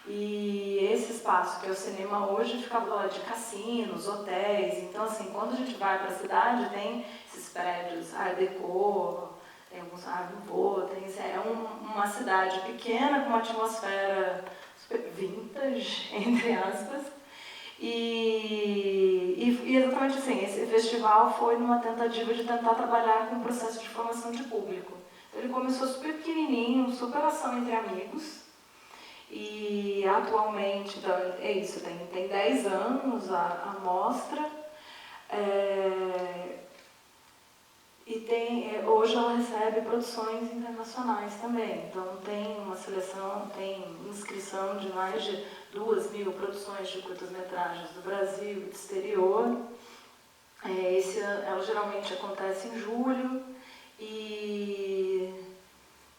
E esse espaço, que é o cinema hoje, ficava lá de cassinos, hotéis. Então, assim, quando a gente vai para a cidade, tem esses prédios Art Deco, tem alguns uma cidade pequena com uma atmosfera super vintage, entre aspas. E exatamente assim, esse festival foi numa tentativa de tentar trabalhar com o processo de formação de público. Ele começou super pequenininho, super ação entre amigos. E atualmente, então, é isso, tem 10 anos a mostra. Hoje ela recebe produções internacionais também. Então tem uma seleção, tem inscrição de mais de 2.000 produções de curtas-metragens do Brasil e do exterior. Ela geralmente acontece em julho e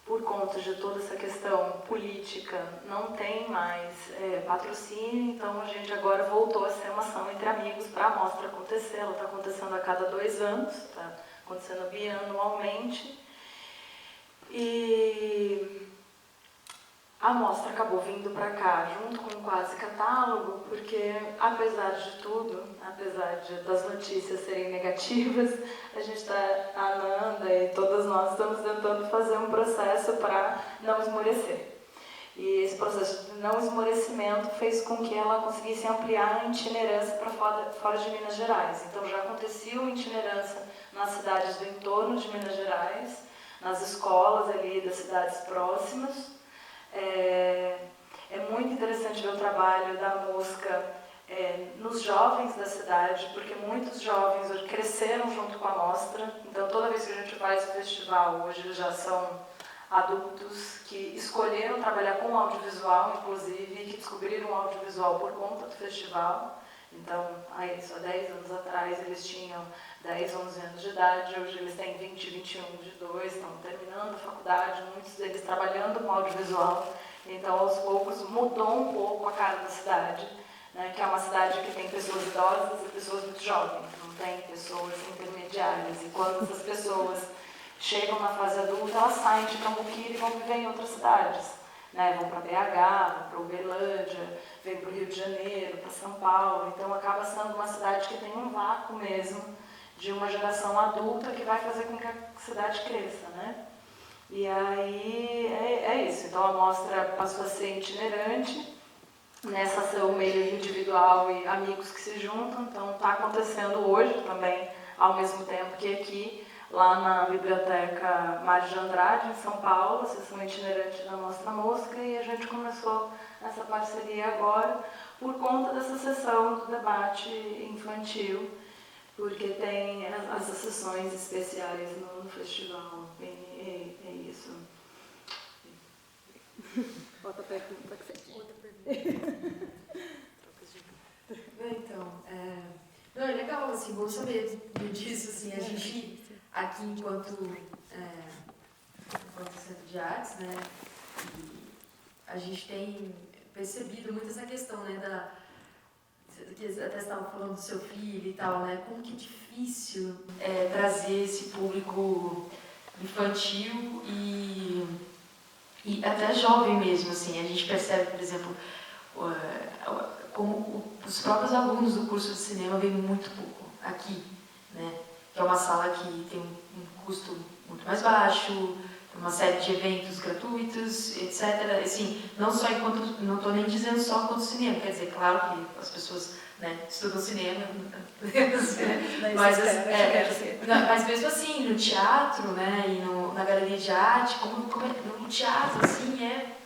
por conta de toda essa questão política não tem mais patrocínio, então a gente agora voltou a ser uma ação entre amigos para a mostra acontecer. Ela está acontecendo a cada 2 anos, está acontecendo bianualmente. E a mostra acabou vindo para cá junto com o Quase Catálogo, porque apesar de tudo, apesar das notícias serem negativas, a gente a Ananda e todas nós estamos tentando fazer um processo para não esmorecer. E esse processo de não esmorecimento fez com que ela conseguisse ampliar a itinerância para fora de Minas Gerais. Então já acontecia uma itinerância nas cidades do entorno de Minas Gerais, nas escolas ali das cidades próximas. É muito interessante ver o trabalho da Mosca nos jovens da cidade, porque muitos jovens hoje cresceram junto com a mostra. Então toda vez que a gente faz o festival, hoje eles já são adultos que escolheram trabalhar com audiovisual, inclusive, e que descobriram o audiovisual por conta do festival. Então, só 10 anos atrás eles tinham 10, 11 anos de idade, hoje eles têm 20, 21, 22, estão terminando a faculdade, muitos deles trabalhando com audiovisual. Então, aos poucos, mudou um pouco a cara da cidade, né, que é uma cidade que tem pessoas idosas e pessoas muito jovens, não tem pessoas intermediárias. E quando essas pessoas chegam na fase adulta, elas saem de Cambuquira e vão viver em outras cidades. Né, vão para BH, vão para Uberlândia, vêm para o Rio de Janeiro, para São Paulo. Então acaba sendo uma cidade que tem um vácuo mesmo de uma geração adulta que vai fazer com que a cidade cresça, né? E aí é isso. Então a mostra passou a ser itinerante, nessa ação meio individual e amigos que se juntam. Então está acontecendo hoje também, ao mesmo tempo que aqui, lá na Biblioteca Mário de Andrade, em São Paulo, a sessão itinerante da Mostra Mosca, e a gente começou essa parceria agora por conta dessa sessão do debate infantil, porque tem essas sessões especiais no festival. É isso. Outra pergunta que você tinha. Outra pergunta. Então, não, é legal, assim, bom saber disso, assim, a gente aqui enquanto Centro de Artes, né, a gente tem percebido muito essa questão, né, que até estava falando do seu filho e tal, né, como que é difícil trazer esse público infantil e até jovem mesmo, assim, a gente percebe, por exemplo, como os próprios alunos do curso de cinema vêm muito pouco aqui, né, que é uma sala que tem um custo muito mais baixo, uma série de eventos gratuitos, etc. Assim, não só enquanto, não estou nem dizendo só enquanto cinema, quer dizer, claro que as pessoas, né, estudam cinema, mas mesmo assim, no teatro, né, e na galeria de arte, no teatro, assim, é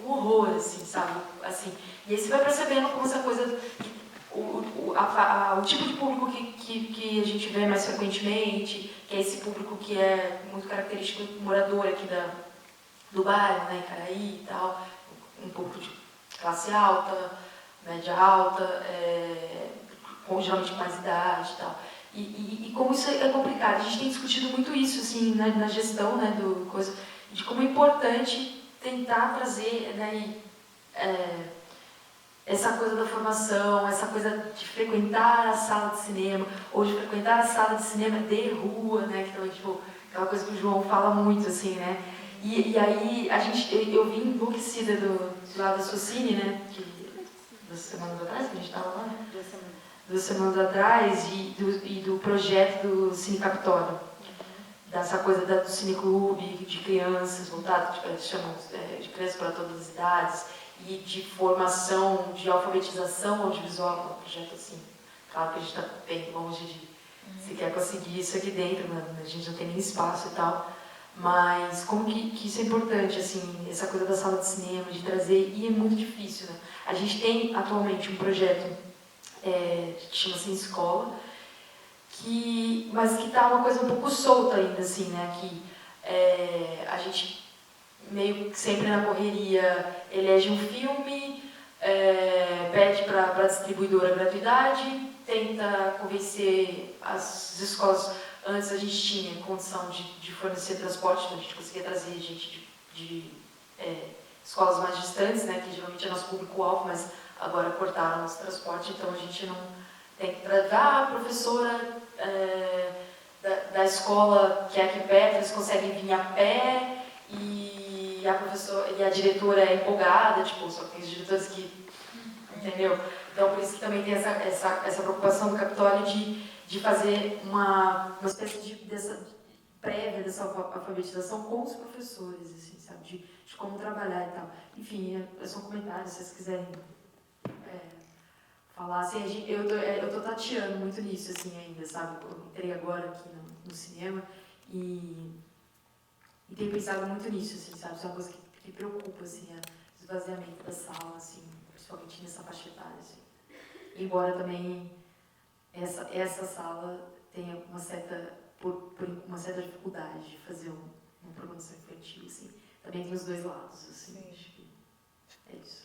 um horror, assim, sabe? Assim, e aí você vai percebendo como essa coisa, o tipo de público que a gente vê mais frequentemente, que é esse público que é muito característico morador aqui do bairro, né, Icaraí e tal, um pouco de classe alta, média alta, geralmente com mais idade e tal. E como isso é complicado, a gente tem discutido muito isso, assim, na gestão, né, de como é importante tentar trazer, né, essa coisa da formação, essa coisa de frequentar a sala de cinema, ou de frequentar a sala de cinema de rua, né, que também, tipo, aquela coisa que o João fala muito, assim, né, e aí eu vim enlouquecida do lado da Socine, né, que 2 semanas atrás, que a gente estava lá, né, 2 semanas atrás, e do projeto do Cine Capitólio, dessa coisa do cineclube, de crianças, voltado, chamam de crianças para todas as idades, e de formação, de alfabetização audiovisual, um projeto assim. Claro que a gente está bem longe de se quer conseguir isso aqui dentro, né? A gente não tem nem espaço e tal, mas como que isso é importante, assim, essa coisa da sala de cinema, de trazer, e é muito difícil, né? A gente tem atualmente um projeto que chama-se Escola, mas que está uma coisa um pouco solta ainda, assim, né? Que a gente meio que sempre na correria elege um filme, pede para a distribuidora a gratuidade, tenta convencer as escolas. Antes a gente tinha condição de fornecer transporte, então a gente conseguia trazer gente de escolas mais distantes, né, que geralmente é nosso público-alvo, mas agora cortaram nosso transporte, então a gente não tem que trazer a professora da escola que é aqui perto, eles conseguem vir a pé, e a diretora é empolgada, tipo, só que tem os diretores que, entendeu? Então por isso que também tem essa preocupação do Capitólio de fazer uma espécie dessa prévia dessa alfabetização com os professores, assim, sabe, de como trabalhar e tal. Enfim, é só um comentário, se vocês quiserem falar, assim, eu tô tateando muito nisso, assim, ainda, sabe, eu entrei agora aqui no cinema e tenho pensado muito nisso, assim, sabe, isso é uma coisa que preocupa, assim, o esvaziamento da sala, assim, principalmente nessa faixa etária, assim. Embora também essa sala tenha uma certa dificuldade de fazer uma programação infantil, assim. Também tem os dois lados, assim. Acho que é isso.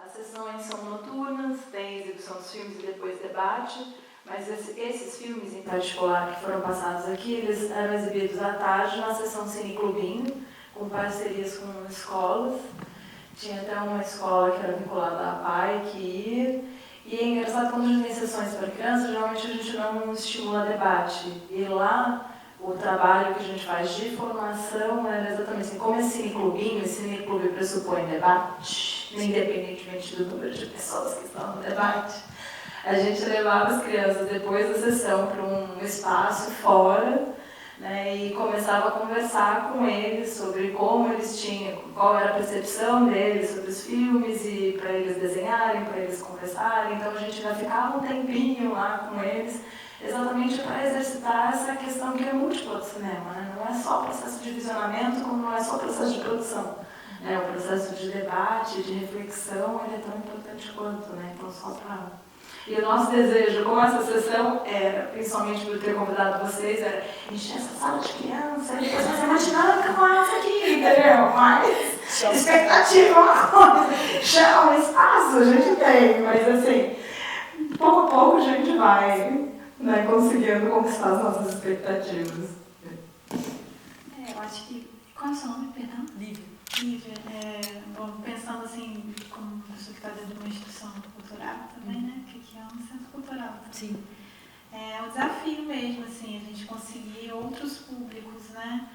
As sessões são noturnas, tem exibição dos filmes e depois debate, mas esses filmes em particular que foram passados aqui, eles eram exibidos à tarde na sessão Cine Clubinho, com parcerias com escolas. Tinha até uma escola que era vinculada à PAI que ia. E é engraçado, quando a gente tem sessões para crianças, geralmente a gente não estimula debate. E lá, o trabalho que a gente faz de formação era exatamente assim, como é cineclubinho, esse cineclube pressupõe debate, independentemente do número de pessoas que estão no debate. A gente levava as crianças depois da sessão para um espaço fora, né, e começava a conversar com eles sobre como eles tinham, qual era a percepção deles sobre os filmes, e para eles desenharem, para eles conversarem. Então a gente já ficava um tempinho lá com eles, exatamente para exercitar essa questão que é múltipla do cinema, né? Não é só o processo de visionamento, como não é só o processo de produção. O processo de debate, de reflexão, ele é tão importante quanto, né? Então, só para... E o nosso desejo com essa sessão era, principalmente por ter convidado vocês, era encher essa sala de criança e depois fazer uma dinâmica com elas aqui, entendeu? Mas expectativa é uma coisa, chama, espaço a gente tem, mas assim, pouco a pouco a gente vai, né, conseguindo conquistar as nossas expectativas. Eu acho que... Qual é o seu nome, perdão? Lívia. Lívia, bom, pensando assim, como pessoa que está dentro de uma instituição cultural também, né? Que aqui é um centro cultural também. Sim. É um desafio mesmo, assim, a gente conseguir outros públicos, né?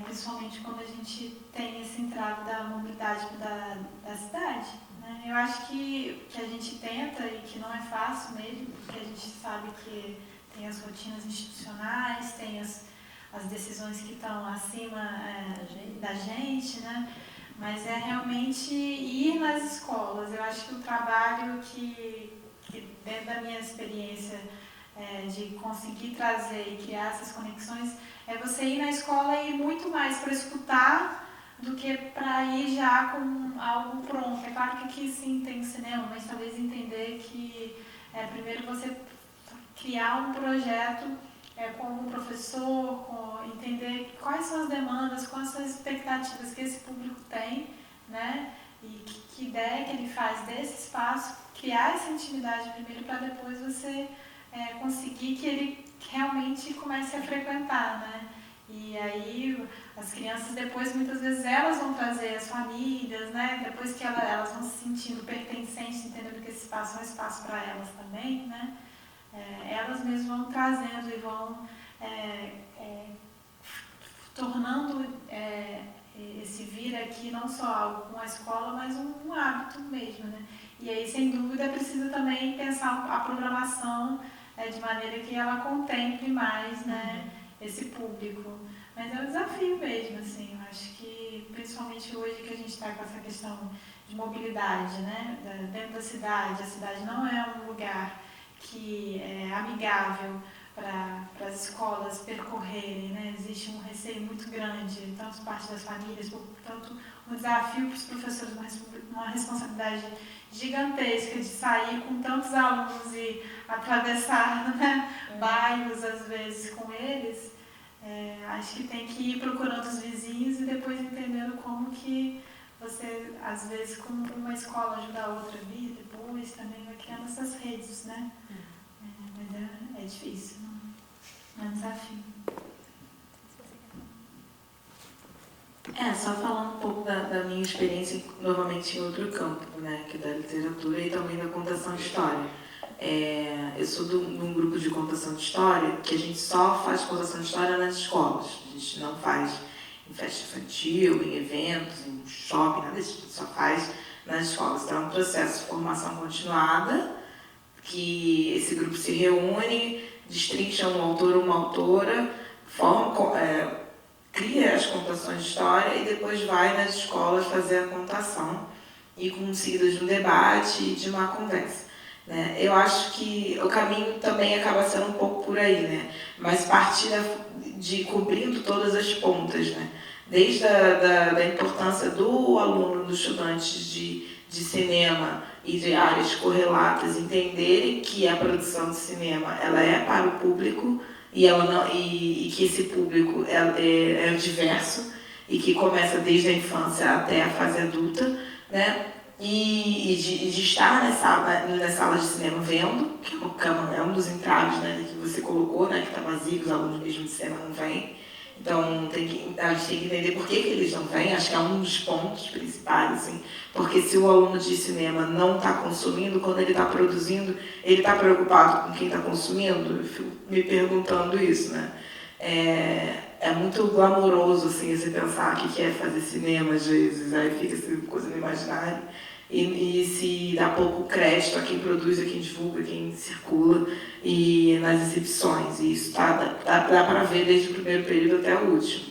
Principalmente quando a gente tem esse entrave da mobilidade da cidade, né? Eu acho que a gente tenta, e que não é fácil mesmo, porque a gente sabe que tem as rotinas institucionais, tem as decisões que estão acima da gente, né? Mas é realmente ir nas escolas. Eu acho que o trabalho que dentro da minha experiência de conseguir trazer e criar essas conexões, é você ir na escola e ir muito mais para escutar do que para ir já com algo pronto. É claro que aqui sim tem cinema, mas talvez entender que primeiro você criar um projeto como professor, entender quais são as demandas, quais são as expectativas que esse público tem, né? E que ideia que ele faz desse espaço, criar essa intimidade primeiro para depois você conseguir que ele realmente comece a frequentar, né? E aí as crianças depois, muitas vezes, elas vão trazer as famílias, né? Depois que elas vão se sentindo pertencentes, entendendo que esse espaço é um espaço para elas também, né? Elas mesmas vão trazendo e vão tornando esse vir aqui não só algo com a escola, mas um hábito mesmo, né? E aí, sem dúvida, precisa também pensar a programação de maneira que ela contemple mais, né? esse público. Mas é um desafio mesmo, assim, eu acho que, principalmente hoje que a gente está com essa questão de mobilidade, né, dentro da cidade, a cidade não é um lugar que é amigável para as escolas percorrerem, né, existe um receio muito grande, tanto parte das famílias, portanto, um desafio para os professores, uma responsabilidade gigantesca de sair com tantos alunos e atravessar, né, bairros, às vezes, com eles. Acho que tem que ir procurando os vizinhos e depois entendendo como que você, às vezes, com uma escola ajuda a outra a vir, depois também vai criando essas redes, né? Mas é difícil, não é um desafio. Só falando um pouco da minha experiência, novamente em outro campo, né, que é da literatura e também da contação de história. Eu sou de um grupo de contação de história que a gente só faz contação de história nas escolas. A gente não faz em festa infantil, em eventos, em shopping, nada disso. A gente só faz nas escolas. Então, é um processo de formação continuada, que esse grupo se reúne, destrincha um autor ou uma autora, cria as contações de história e depois vai nas escolas fazer a contação e com seguidas de um debate e de uma conversa. Né? Eu acho que o caminho também acaba sendo um pouco por aí, né? Mas partir de cobrindo todas as pontas, né? Desde da importância do aluno, do estudante de cinema e de áreas correlatas entenderem que a produção de cinema ela é para o público e que esse público é diverso e que começa desde a infância até a fase adulta, né? E de estar nas salas de cinema vendo, que é um dos entraves, né, que você colocou, né, que está vazio, que os alunos mesmo de cinema não vêm. Então, a gente tem que entender por que eles não vêm, acho que é um dos pontos principais, assim, porque se o aluno de cinema não está consumindo, quando ele está produzindo, ele está preocupado com quem está consumindo? Eu fico me perguntando isso, né? É muito glamouroso, assim, você pensar que quer fazer cinema, às vezes, aí fica essa coisa no imaginário, e se dá pouco crédito a quem produz, a quem divulga, a quem circula, e nas exibições, e isso dá para ver desde o primeiro período até o último.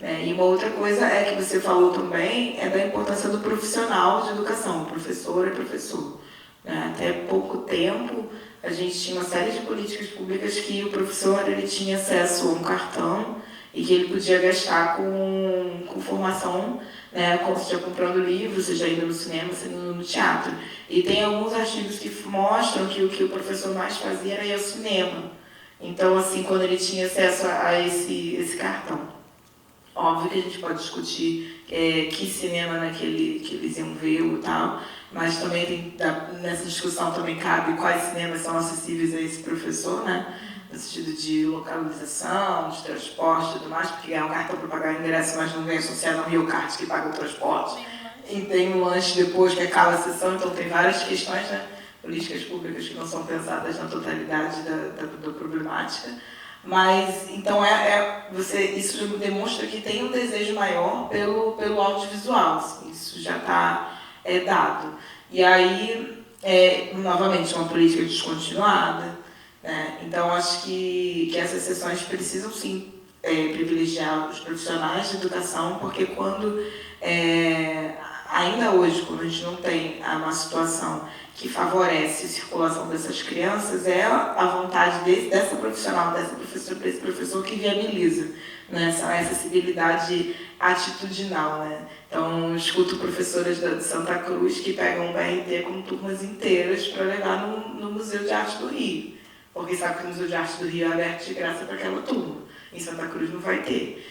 E uma outra coisa é que você falou também, é da importância do profissional de educação, professor e professor. Até pouco tempo, a gente tinha uma série de políticas públicas que o professor ele tinha acesso a um cartão e que ele podia gastar com formação, né, seja comprando livros, seja indo no cinema, seja no teatro. E tem alguns artigos que mostram que o que o professor mais fazia era ir ao cinema. Então, assim, quando ele tinha acesso a esse cartão. Óbvio que a gente pode discutir que cinema, né, que eles iam ver e tal, mas também nessa discussão também cabe quais cinemas são acessíveis a esse professor, né? No sentido de localização, de transporte e tudo mais, porque ganhar um cartão para pagar o ingresso, mas não vem associado ao Rio Card que paga o transporte. E tem um lanche depois que acaba a sessão, então tem várias questões, né? Políticas públicas que não são pensadas na totalidade da problemática. Mas, então, isso demonstra que tem um desejo maior pelo audiovisual, assim, isso já está dado. E aí, novamente, uma política descontinuada, né? Então, acho que essas sessões precisam, sim, privilegiar os profissionais de educação, porque ainda hoje, quando a gente não tem uma situação que favorece a circulação dessas crianças, é a vontade dessa profissional, desse professor que viabiliza, né, essa acessibilidade atitudinal. Né? Então, eu escuto professoras de Santa Cruz que pegam um BRT com turmas inteiras para levar no Museu de Arte do Rio, porque sabe que o Museu de Arte do Rio é aberto de graça para aquela turma. Em Santa Cruz não vai ter.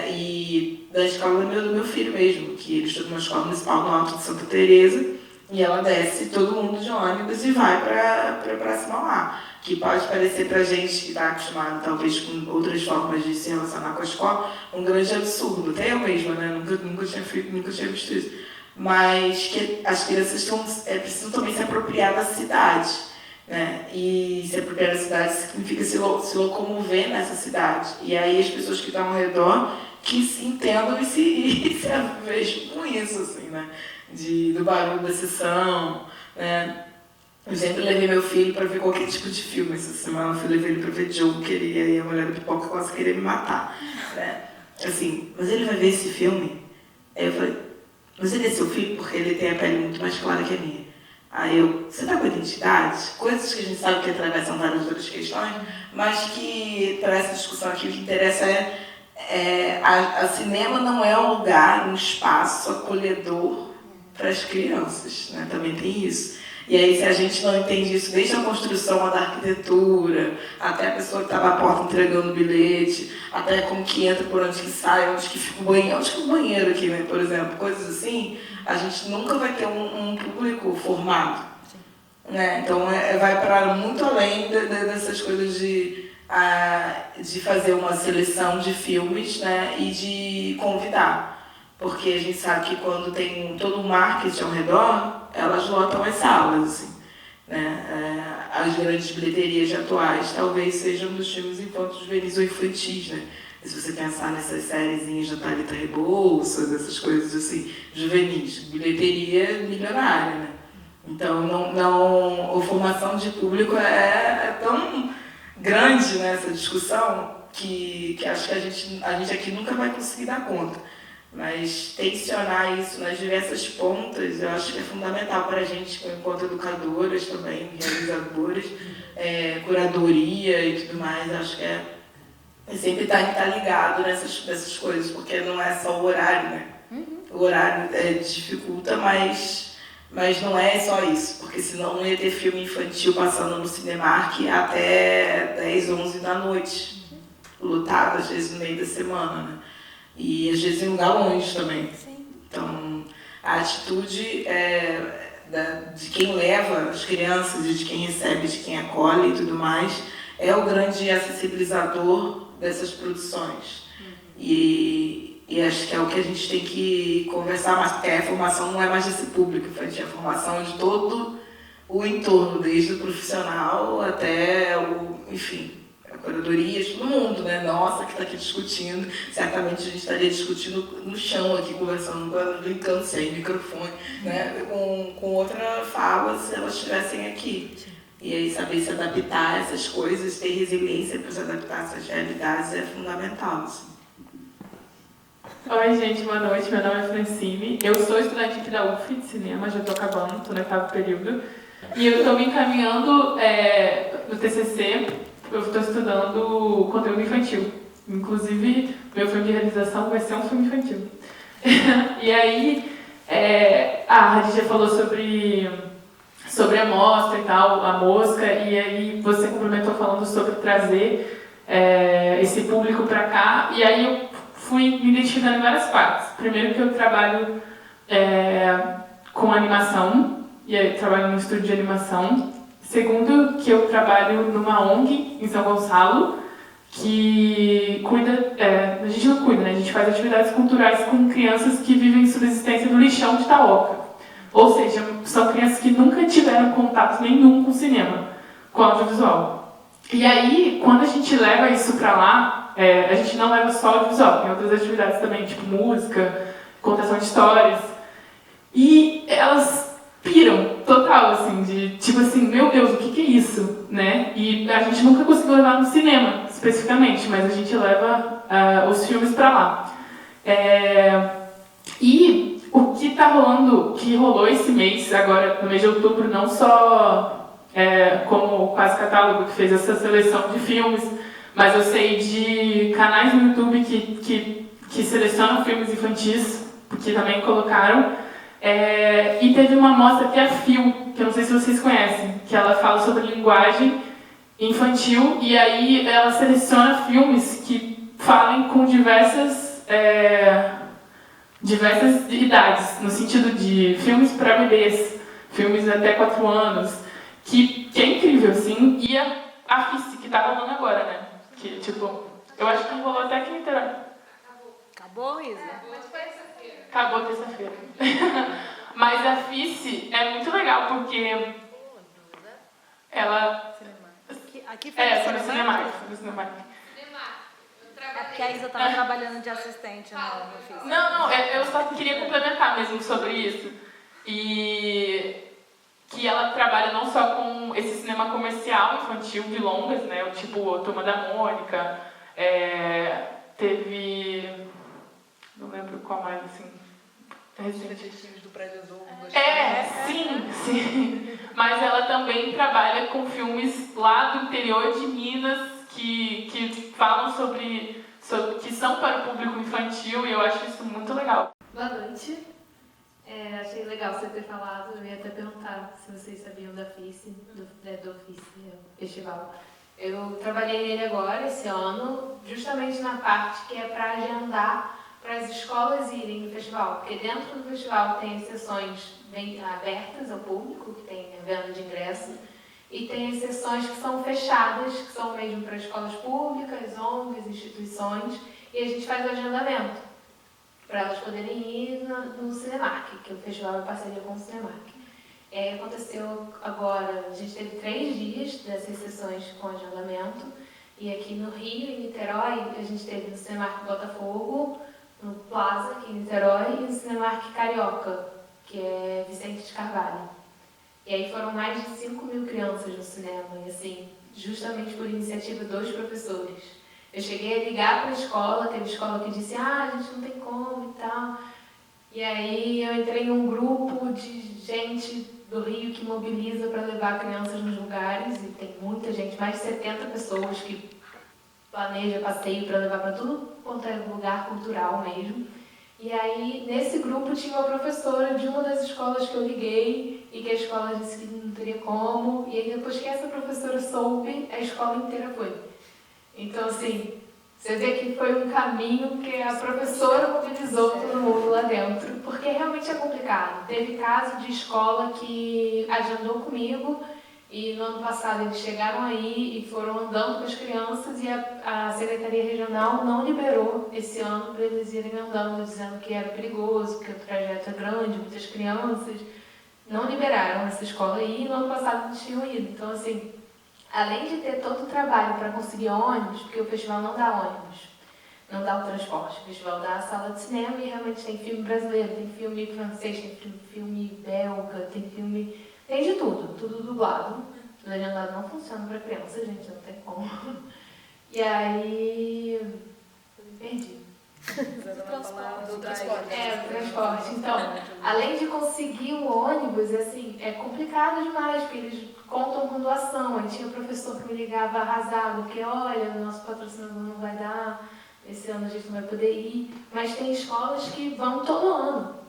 E da escola do meu filho mesmo, que ele estuda numa escola municipal no Alto de Santa Teresa, e ela desce todo mundo de ônibus e vai para cima lá. Que pode parecer para a gente que está acostumado, talvez, com outras formas de se relacionar com a escola, um grande absurdo. Até eu mesma, né? Nunca tinha visto isso. Mas que as crianças precisam também se apropriar da cidade. Né? E se apropriar da cidade significa se locomover nessa cidade. E aí as pessoas que estão ao redor que se entendam e se vejam com isso, assim, né? Do barulho da sessão, né? Eu sempre levei meu filho pra ver qualquer tipo de filme. Essa semana eu levei ele pra ver Joker e aí a mulher do pipoca quase queria me matar. Né? Assim, mas ele vai ver esse filme? Aí eu falei, mas ele é seu filho porque ele tem a pele muito mais clara que a minha. Aí eu, você tá com identidade? Coisas que a gente sabe que atravessam várias outras questões, mas que, para essa discussão aqui, o que interessa a cinema não é um lugar, um espaço acolhedor para as crianças, né? Também tem isso. E aí, se a gente não entende isso, desde a construção da arquitetura, até a pessoa que está na porta entregando o bilhete, até como que entra, por onde que sai, onde que fica o banheiro aqui, né? Por exemplo, coisas assim, a gente nunca vai ter um público formado. Né? Então, vai para muito além dessas coisas de fazer uma seleção de filmes, né? E de convidar. Porque a gente sabe que quando tem todo o marketing ao redor, elas lotam as salas. Assim, né? As grandes bilheterias atuais talvez sejam dos filmes infantos, juvenis ou infantis. Né? E se você pensar nessas sériezinhas da Thalita Rebouças, essas coisas assim, juvenis, bilheteria milionária. Né? Então, a formação de público é tão grande nessa discussão que acho que a gente aqui nunca vai conseguir dar conta. Mas tensionar isso nas diversas pontas, eu acho que é fundamental para a gente, enquanto educadoras também, realizadoras, curadoria e tudo mais. Acho que sempre estar ligado nessas coisas, porque não é só o horário, né? O horário dificulta, mas não é só isso, porque senão não ia ter filme infantil passando no Cinemark até 10, 11 da noite, lotado, às vezes no meio da semana, né? E às vezes em lugar longe também. Sim. Então, a atitude de quem leva as crianças, e de quem recebe, de quem acolhe e tudo mais, é o grande acessibilizador dessas produções. E acho que é o que a gente tem que conversar mais, porque a formação não é mais desse público infantil, a formação é de todo o entorno, desde o profissional até enfim, a curadoria, todo mundo, né? Nossa, que está aqui discutindo. Certamente a gente estaria discutindo no chão aqui, conversando, brincando sem microfone, né? Com outra fala, se elas estivessem aqui. E aí saber se adaptar a essas coisas, ter resiliência para se adaptar a essas realidades é fundamental. Assim. Oi, gente, boa noite. Meu nome é Francine. Eu sou estudante aqui da UF de cinema, já estou acabando, estou no 8º período. E eu estou me encaminhando no TCC, eu estou estudando conteúdo infantil. Inclusive, meu filme de realização vai ser um filme infantil. E aí, a Radija falou sobre a mostra e tal, a mosca, e aí você complementou falando sobre trazer esse público para cá, e aí eu fui me identificando em várias partes. Primeiro que eu trabalho com animação, e aí eu trabalho num estúdio de animação. Segundo, que eu trabalho numa ONG em São Gonçalo, que cuida, a gente não cuida, né? A gente faz atividades culturais com crianças que vivem subsistência no lixão de Itaoca. Ou seja, são crianças que nunca tiveram contato nenhum com cinema, com audiovisual. E aí, quando a gente leva isso para lá, a gente não leva só audiovisual, tem outras atividades também, tipo música, contação de histórias. E elas piram total, assim, de tipo assim, meu Deus, o que é isso, né? E a gente nunca conseguiu levar no cinema, especificamente, mas a gente leva os filmes para lá. E o que tá rolando, que rolou esse mês, agora no mês de outubro, não só como o Quase Catálogo, que fez essa seleção de filmes, mas eu sei de canais no YouTube que selecionam filmes infantis, que também colocaram. E teve uma mostra que é a FIL, que eu não sei se vocês conhecem, que ela fala sobre linguagem infantil, e aí ela seleciona filmes que falem com diversas idades, no sentido de filmes para bebês, filmes até 4 anos, que é incrível, assim, e a FIC, que tá rolando agora, né? Que, tipo, eu acho que rolou até aqui em Niterói. Acabou, Isa? Acabou terça-feira. Mas a FIC é muito legal, porque ela... Aqui foi no Cinemark. É porque a Isa estava trabalhando de assistente no FIC. Não, eu só queria complementar mesmo sobre isso. E que ela trabalha não só com esse cinema comercial infantil de longas, né, tipo Turma da Mônica, teve, não lembro qual mais, assim, Detetives do Prédio Azul. sim. Mas ela também trabalha com filmes lá do interior de Minas que falam sobre que são para o público infantil, e eu acho isso muito legal. Boa noite. Achei legal você ter falado. Eu ia até perguntar se vocês sabiam da FICE, do FICE Festival. Eu trabalhei nele agora, esse ano, justamente na parte que é para agendar para as escolas irem no festival, porque dentro do festival tem sessões bem abertas ao público, que tem a venda de ingresso, e tem as sessões que são fechadas, que são mesmo para escolas públicas, ONGs, instituições, e a gente faz o agendamento para elas poderem ir no Cinemark, que o festival é parceria com o Cinemark. Aconteceu agora, a gente teve 3 dias dessas sessões com agendamento, e aqui no Rio, em Niterói, a gente teve no Cinemark Botafogo, no Plaza, aqui em Niterói, e no Cinemark Carioca, que é Vicente de Carvalho. E aí foram mais de 5.000 crianças no cinema, e assim, justamente por iniciativa dos professores. Eu cheguei a ligar para a escola, teve escola que disse, a gente não tem como e tal. E aí eu entrei em um grupo de gente do Rio que mobiliza para levar crianças nos lugares, e tem muita gente, mais de 70 pessoas que planeja passeio para levar para tudo quanto é lugar cultural mesmo. E aí, nesse grupo, tinha uma professora de uma das escolas que eu liguei e que a escola disse que não teria como. E aí, depois que essa professora soube, a escola inteira foi. Então, assim, você vê que foi um caminho que a professora mobilizou todo mundo lá dentro, porque realmente é complicado. Teve caso de escola que agendou comigo, e no ano passado eles chegaram aí e foram andando com as crianças, e a Secretaria Regional não liberou esse ano para eles irem andando, dizendo que era perigoso, que o trajeto é grande, muitas crianças. Não liberaram essa escola aí, e no ano passado eles tinham ido. Então, assim, além de ter todo o trabalho para conseguir ônibus, porque o festival não dá ônibus, não dá o transporte, o festival dá a sala de cinema, e realmente tem filme brasileiro, tem filme francês, tem filme belga, tem filme... Tem de tudo, tudo dublado. O legendado não funciona para criança, gente, não tem como. E aí... eu me perdi. Do transporte. O transporte. Então, além de conseguir o ônibus, assim, é complicado demais, porque eles contam com doação. Aí tinha um professor que me ligava arrasado, que olha, o nosso patrocinador não vai dar, esse ano a gente não vai poder ir. Mas tem escolas que vão todo ano.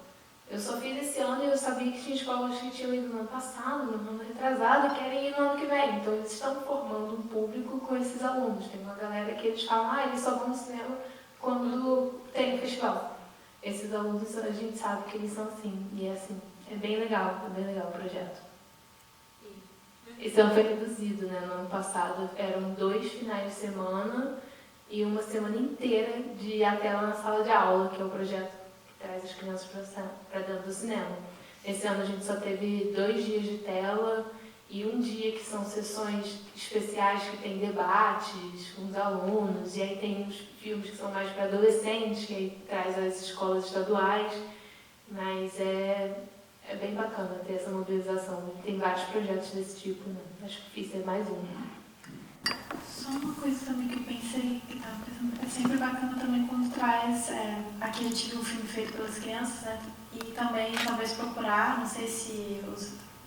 Eu só fiz esse ano e eu sabia que tinha escolas que tinham ido no ano passado, no ano retrasado, e querem ir no ano que vem. Então, eles estão formando um público com esses alunos. Tem uma galera que eles falam, eles só vão no cinema quando tem festival. Esses alunos, a gente sabe que eles são assim. E é assim, é bem legal o projeto. Esse ano foi reduzido, né? No ano passado eram 2 finais de semana e uma semana inteira de ir até lá na sala de aula, que é o projeto traz as crianças para dentro do cinema. Esse ano a gente só teve 2 dias de tela e um dia que são sessões especiais que tem debates com os alunos, e aí tem uns filmes que são mais para adolescentes, que aí traz as escolas estaduais, mas é bem bacana ter essa mobilização. Tem vários projetos desse tipo, né? Acho que fiz mais um. Só uma coisa também que eu pensei, que estava pensando, é sempre bacana também quando traz, aqui a gente viu um filme feito pelas crianças, né? E também talvez procurar, não sei se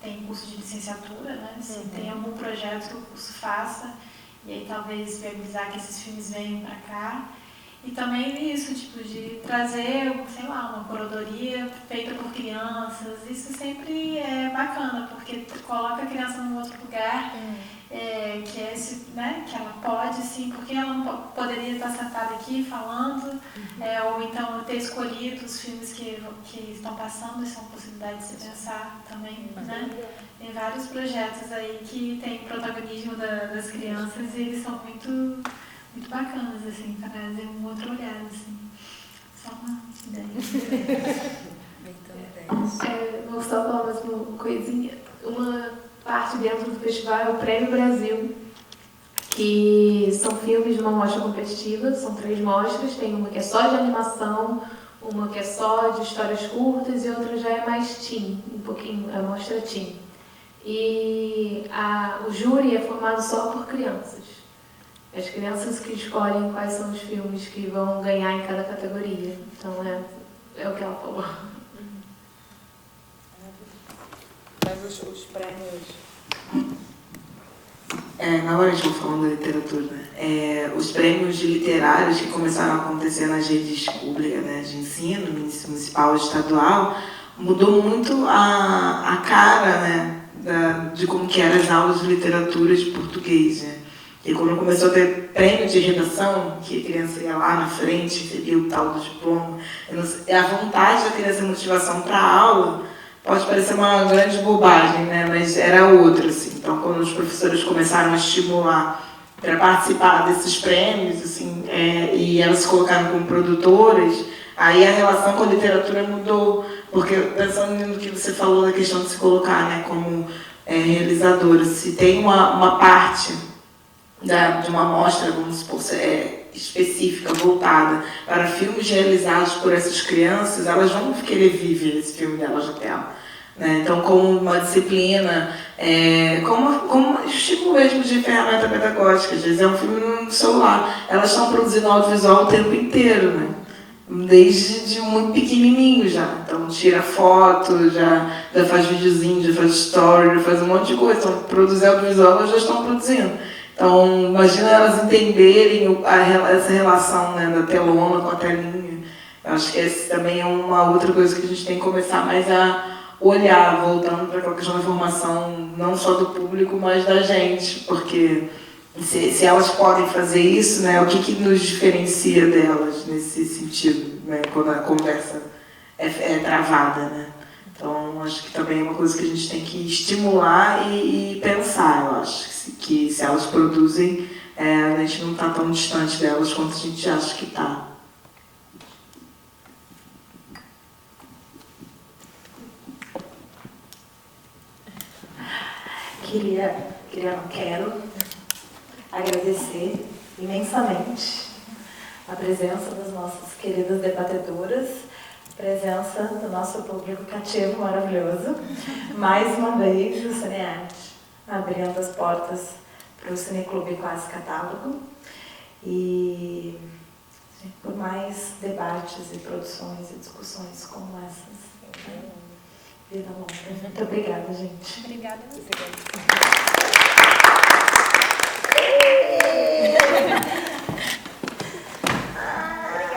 tem curso de licenciatura, né? Se tem algum projeto que o curso faça, e aí talvez viabilizar que esses filmes venham para cá. E também isso, tipo, de trazer, sei lá, uma curadoria feita por crianças. Isso sempre é bacana, porque coloca a criança num outro lugar, que é esse, né, que ela pode, sim, porque ela não poderia estar sentada aqui falando, ou então ter escolhido os filmes que estão passando. Isso é uma possibilidade de se pensar também, né? Tem vários projetos aí que tem protagonismo das crianças, e eles são muito bacanas, assim, para trazer um outro olhar, assim. Só uma ideia. Vou só falar mais uma coisinha. Uma parte dentro do festival é o Prêmio Brasil, que são filmes de uma mostra competitiva, são 3 mostras, tem uma que é só de animação, uma que é só de histórias curtas e outra já é mais teen, um pouquinho, é a mostra teen. E o júri é formado só por crianças. As crianças que escolhem quais são os filmes que vão ganhar em cada categoria. Então é o que ela falou. Mas os prêmios... Na hora a gente falando da literatura, os prêmios literários que começaram a acontecer nas redes públicas, né, de ensino, municipal e estadual, mudou muito a cara, né, de como que eram as aulas de literatura de português. Né? E quando começou a ter prêmio de redação, que a criança ia lá na frente, recebia o tal do diploma, a vontade da criança e a motivação para a aula pode parecer uma grande bobagem, né? Mas era outra, assim. Então, quando os professores começaram a estimular para participar desses prêmios, assim, e elas se colocaram como produtoras, aí a relação com a literatura mudou, porque pensando no que você falou da questão de se colocar, né, como realizadora, se tem uma parte de uma amostra, vamos supor, específica, voltada para filmes realizados por essas crianças, elas vão querer viver esse filme delas na tela. Né? Então, como uma disciplina, como tipo mesmo de ferramenta pedagógica, às vezes é um filme no celular, elas estão produzindo audiovisual o tempo inteiro, né? Desde muito pequenininho já. Então, tira foto, já faz videozinho, já faz story, já faz um monte de coisa. Então, produzir audiovisual, elas já estão produzindo. Então, imagina elas entenderem essa relação, né, da telona com a telinha. Eu acho que essa também é uma outra coisa que a gente tem que começar mais a olhar, voltando para aquela questão da formação, não só do público, mas da gente. Porque se elas podem fazer isso, né, o que nos diferencia delas nesse sentido, né, quando a conversa é travada, né? Então, acho que também é uma coisa que a gente tem que estimular e pensar. Eu acho que se elas produzem, a gente não está tão distante delas quanto a gente acha que está. Quero agradecer imensamente a presença das nossas queridas debatedoras, presença do nosso público cativo maravilhoso. Mais uma vez, o Cinearte abrindo as portas para o Cineclube Quase Catálogo e por mais debates e produções e discussões como essas. Vida longa. Muito obrigada, gente. Obrigada. Obrigada.